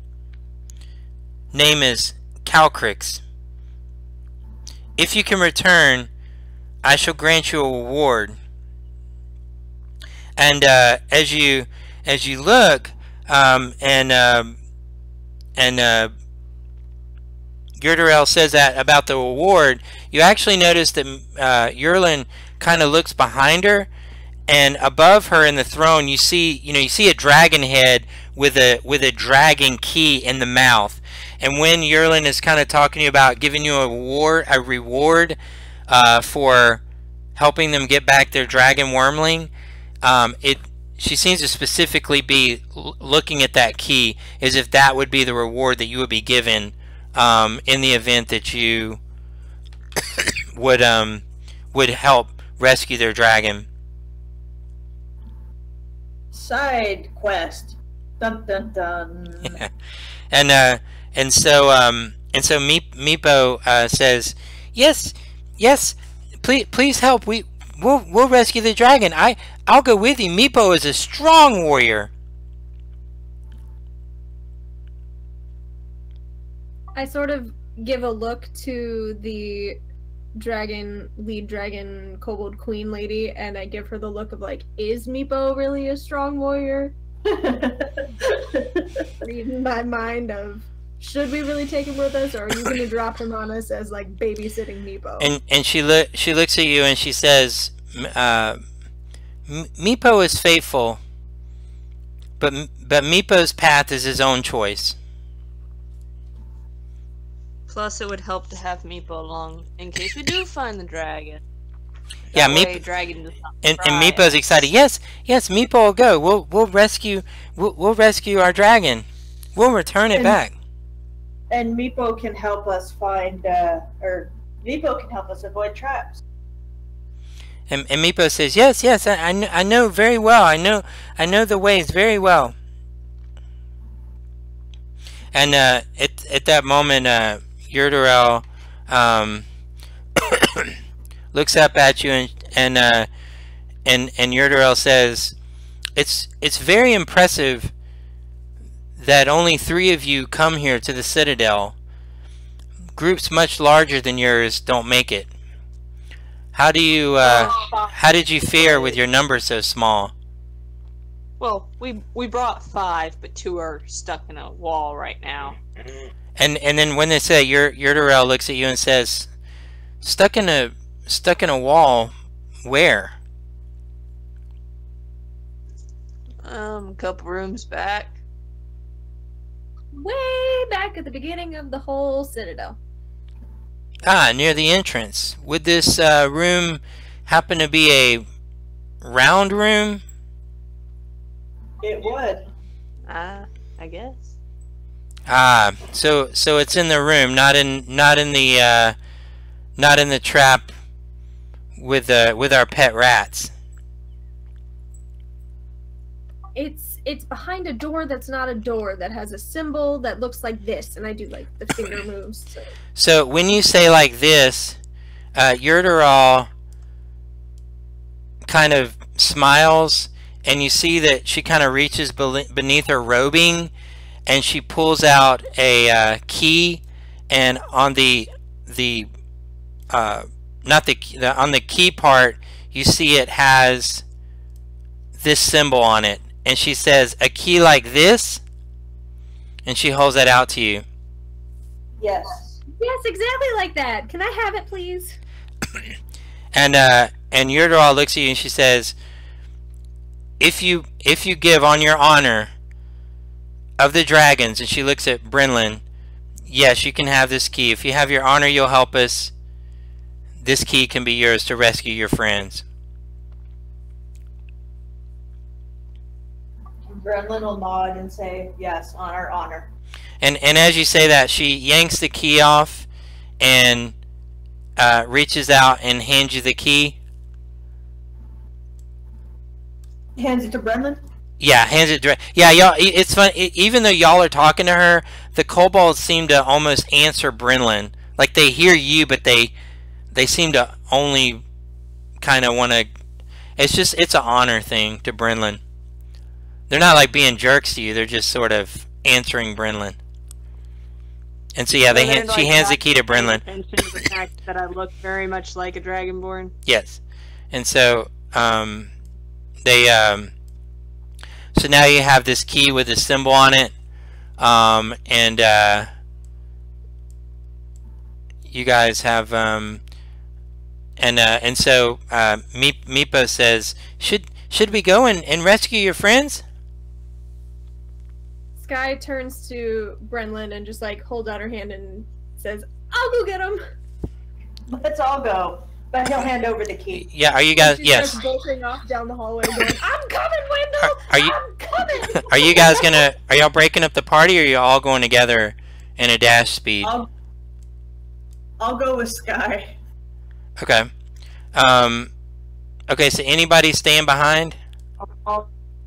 name is Calcrix. If you can return, I shall grant you a reward. And as you look, And Yurdarel says that about the reward. You actually notice that Yurlin kind of looks behind her, and above her in the throne, you see a dragon head with a dragon key in the mouth. And when Yurlin is kind of talking to you about giving you a reward for helping them get back their dragon wormling, she seems to specifically be looking at that key as if that would be the reward that you would be given in the event that you would help rescue their dragon. Side quest. Dun dun dun. Yeah. And so Meepo says, yes, please help. We'll rescue the dragon. I'll go with you. Meepo is a strong warrior. I sort of give a look to the lead dragon kobold queen lady, and I give her the look of like, is Meepo really a strong warrior? Reading my mind of, should we really take him with us, or are you going to drop him on us as like babysitting Meepo? And she looks at you and she says, Meepo is faithful, but Meepo's path is his own choice. Plus, it would help to have Meepo along in case we do find the dragon. Yeah, dragon and Meepo's excited. Yes, Meepo will go. We'll rescue our dragon. We'll return it back. And Meepo can help us find, or Meepo can help us avoid traps. And Meepo says, yes, I know very well. I know the ways very well. And at that moment, Yurdarel looks up at you, and Yurdarel says, "It's very impressive that only 3 of you come here to the Citadel. Groups much larger than yours don't make it. How did you fare with your number so small?" Well, we brought 5, but 2 are stuck in a wall right now. And then when they say, Yurdarel looks at you and says, stuck in a wall, where? A couple rooms back. Way back at the beginning of the whole Citadel. Ah, near the entrance. Would this room happen to be a round room? It would. I guess. Ah, so it's in the room, not in the trap with our pet rats. It's behind a door that's not a door, that has a symbol that looks like this, and I do like the finger moves. So when you say like this, Yurdarel kind of smiles, and you see that she kind of reaches beneath her robing, and she pulls out a key, and on the key part, you see it has this symbol on it, and she says, "A key like this," and she holds that out to you. Yes. Yes, exactly like that. Can I have it, please? And Yurdarel looks at you and she says, if you give on your honor of the dragons," and she looks at Brenlin, "yes, you can have this key. If you have your honor, you'll help us. This key can be yours to rescue your friends." Brenlin will nod and say, "Yes, on our honor." And as you say that, she yanks the key off and reaches out and hands you the key. Hands it to Brenlin? Yeah, hands it direct. Yeah, y'all. It's fun. Even though y'all are talking to her, the kobolds seem to almost answer Brenlin. Like they hear you, but they seem to only kind of want to. It's an honor thing to Brenlin. They're not like being jerks to you. They're just sort of answering Brenlin. And so yeah, she hands the key to Brenlin. The fact that I look very much like a dragonborn. Yes, and so So now you have this key with a symbol on it, and you guys have and so Meepo says, should we go and rescue your friends? Sky turns to Brenlin and just like holds out her hand and says, "I'll go get him." Let's all go. But he'll hand over the key. Yeah, are you guys? She Yes. starts bolting off down the hallway, going, "I'm coming, Wendell. I'm coming." Are you guys gonna? Are y'all breaking up the party, or are you all going together in a dash speed? I'll go with Sky. Okay. Okay. So anybody staying behind?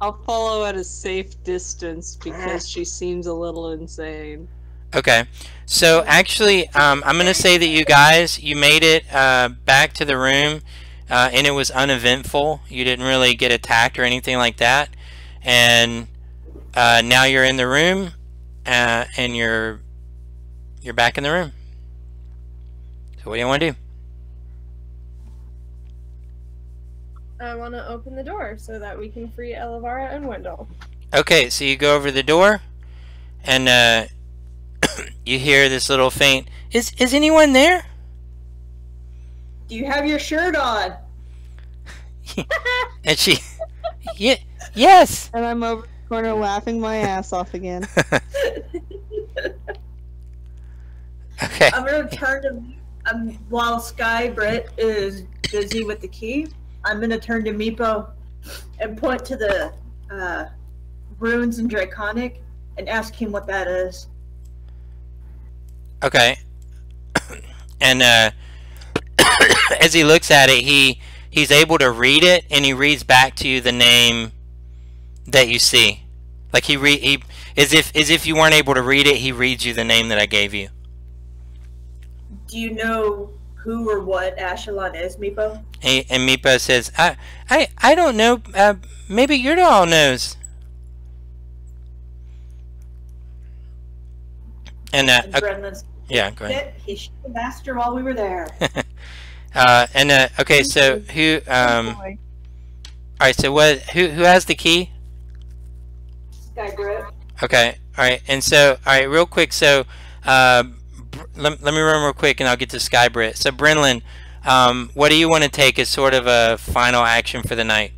I'll follow at a safe distance because she seems a little insane. Okay. So actually, I'm gonna say that you guys, you made it back to the room, and it was uneventful. You didn't really get attacked or anything like that, and now you're in the room, and you're back in the room. So what do you want to do? I want to open the door so that we can free Elevara and Wendell. Okay, so you go over the door, and you hear this little faint, Is anyone there? Do you have your shirt on? And she, yes. And I'm over the corner laughing my ass off again. Okay. I'm gonna turn to while Sky Britt is busy with the key. I'm gonna turn to Meepo and point to the runes in Draconic and ask him what that is. Okay. And as he looks at it, he's able to read it, and he reads back to you the name that you see. Like he as if you weren't able to read it, he reads you the name that I gave you. Do you know who or what Ashelon is, Meepo? And Meepo says, I don't know. Maybe Yurdal knows. And Brendan's yeah, go ahead. He should have asked her while we were there. Okay, so who all right, so who has the key? Sky Britt. Okay, all right, and so all right, real quick, so let me run real quick and I'll get to Skybrit. So Brenlin, what do you want to take as sort of a final action for the night?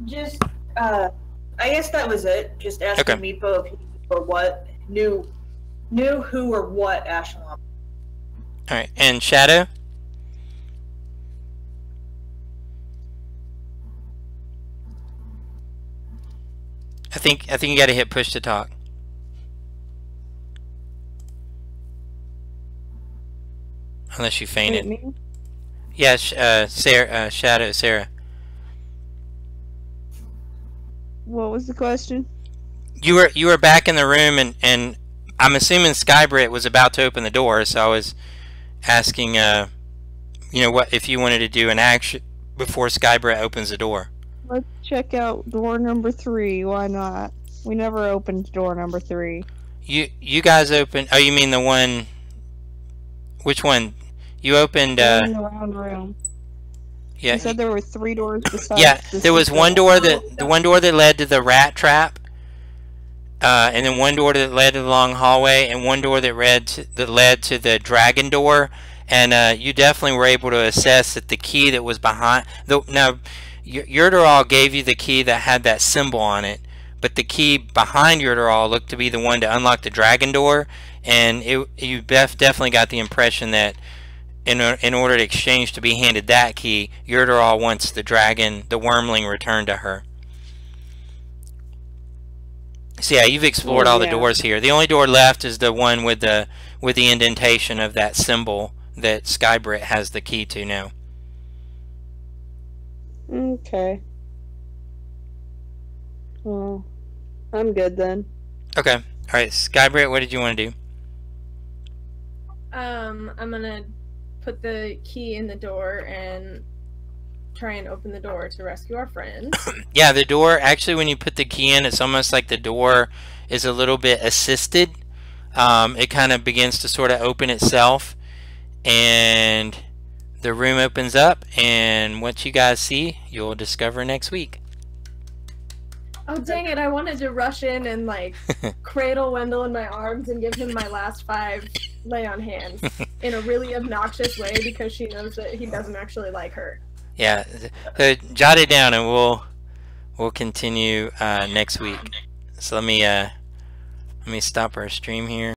Just I guess that was it. Just asking Meepo if he or what knew who or what Ashelon. Alright, and Shadow? I think you gotta hit push to talk. Unless you fainted. Me? Yes, Shadow, Sarah. What was the question? You were back in the room, and I'm assuming Skybrit was about to open the door, so I was asking, you know, what if you wanted to do an action before Skybrit opens the door. Let's check out door number 3. Why not? We never opened door number 3. You guys opened. Oh, you mean the one? Which one? You opened. In the round room. Yeah. You said there were 3 doors besides. Yeah, there was one door that led to the rat trap, and then one door that led to the long hallway, and one door that led to the dragon door. And you definitely were able to assess that the key that was behind. Now, Yurdaral gave you the key that had that symbol on it, but the key behind Yurdaral looked to be the one to unlock the dragon door, and you definitely got the impression that in order to exchange to be handed that key, Yurdaral wants the wormling returned to her. So yeah, you've explored all the doors here. The only door left is the one with the indentation of that symbol that Skybrit has the key to now. Okay. Well, I'm good then. Okay. All right, Skybrit, what did you want to do? I'm gonna put the key in the door and try and open the door to rescue our friends. Yeah, the door, actually when you put the key in, it's almost like the door is a little bit assisted. It kind of begins to sort of open itself, and the room opens up, and what you guys see, you'll discover next week. Oh dang it, I wanted to rush in and like cradle Wendell in my arms and give him my last 5 lay on hands in a really obnoxious way because she knows that he doesn't actually like her. Yeah, jot it down and we'll continue next week. So let me stop our stream here.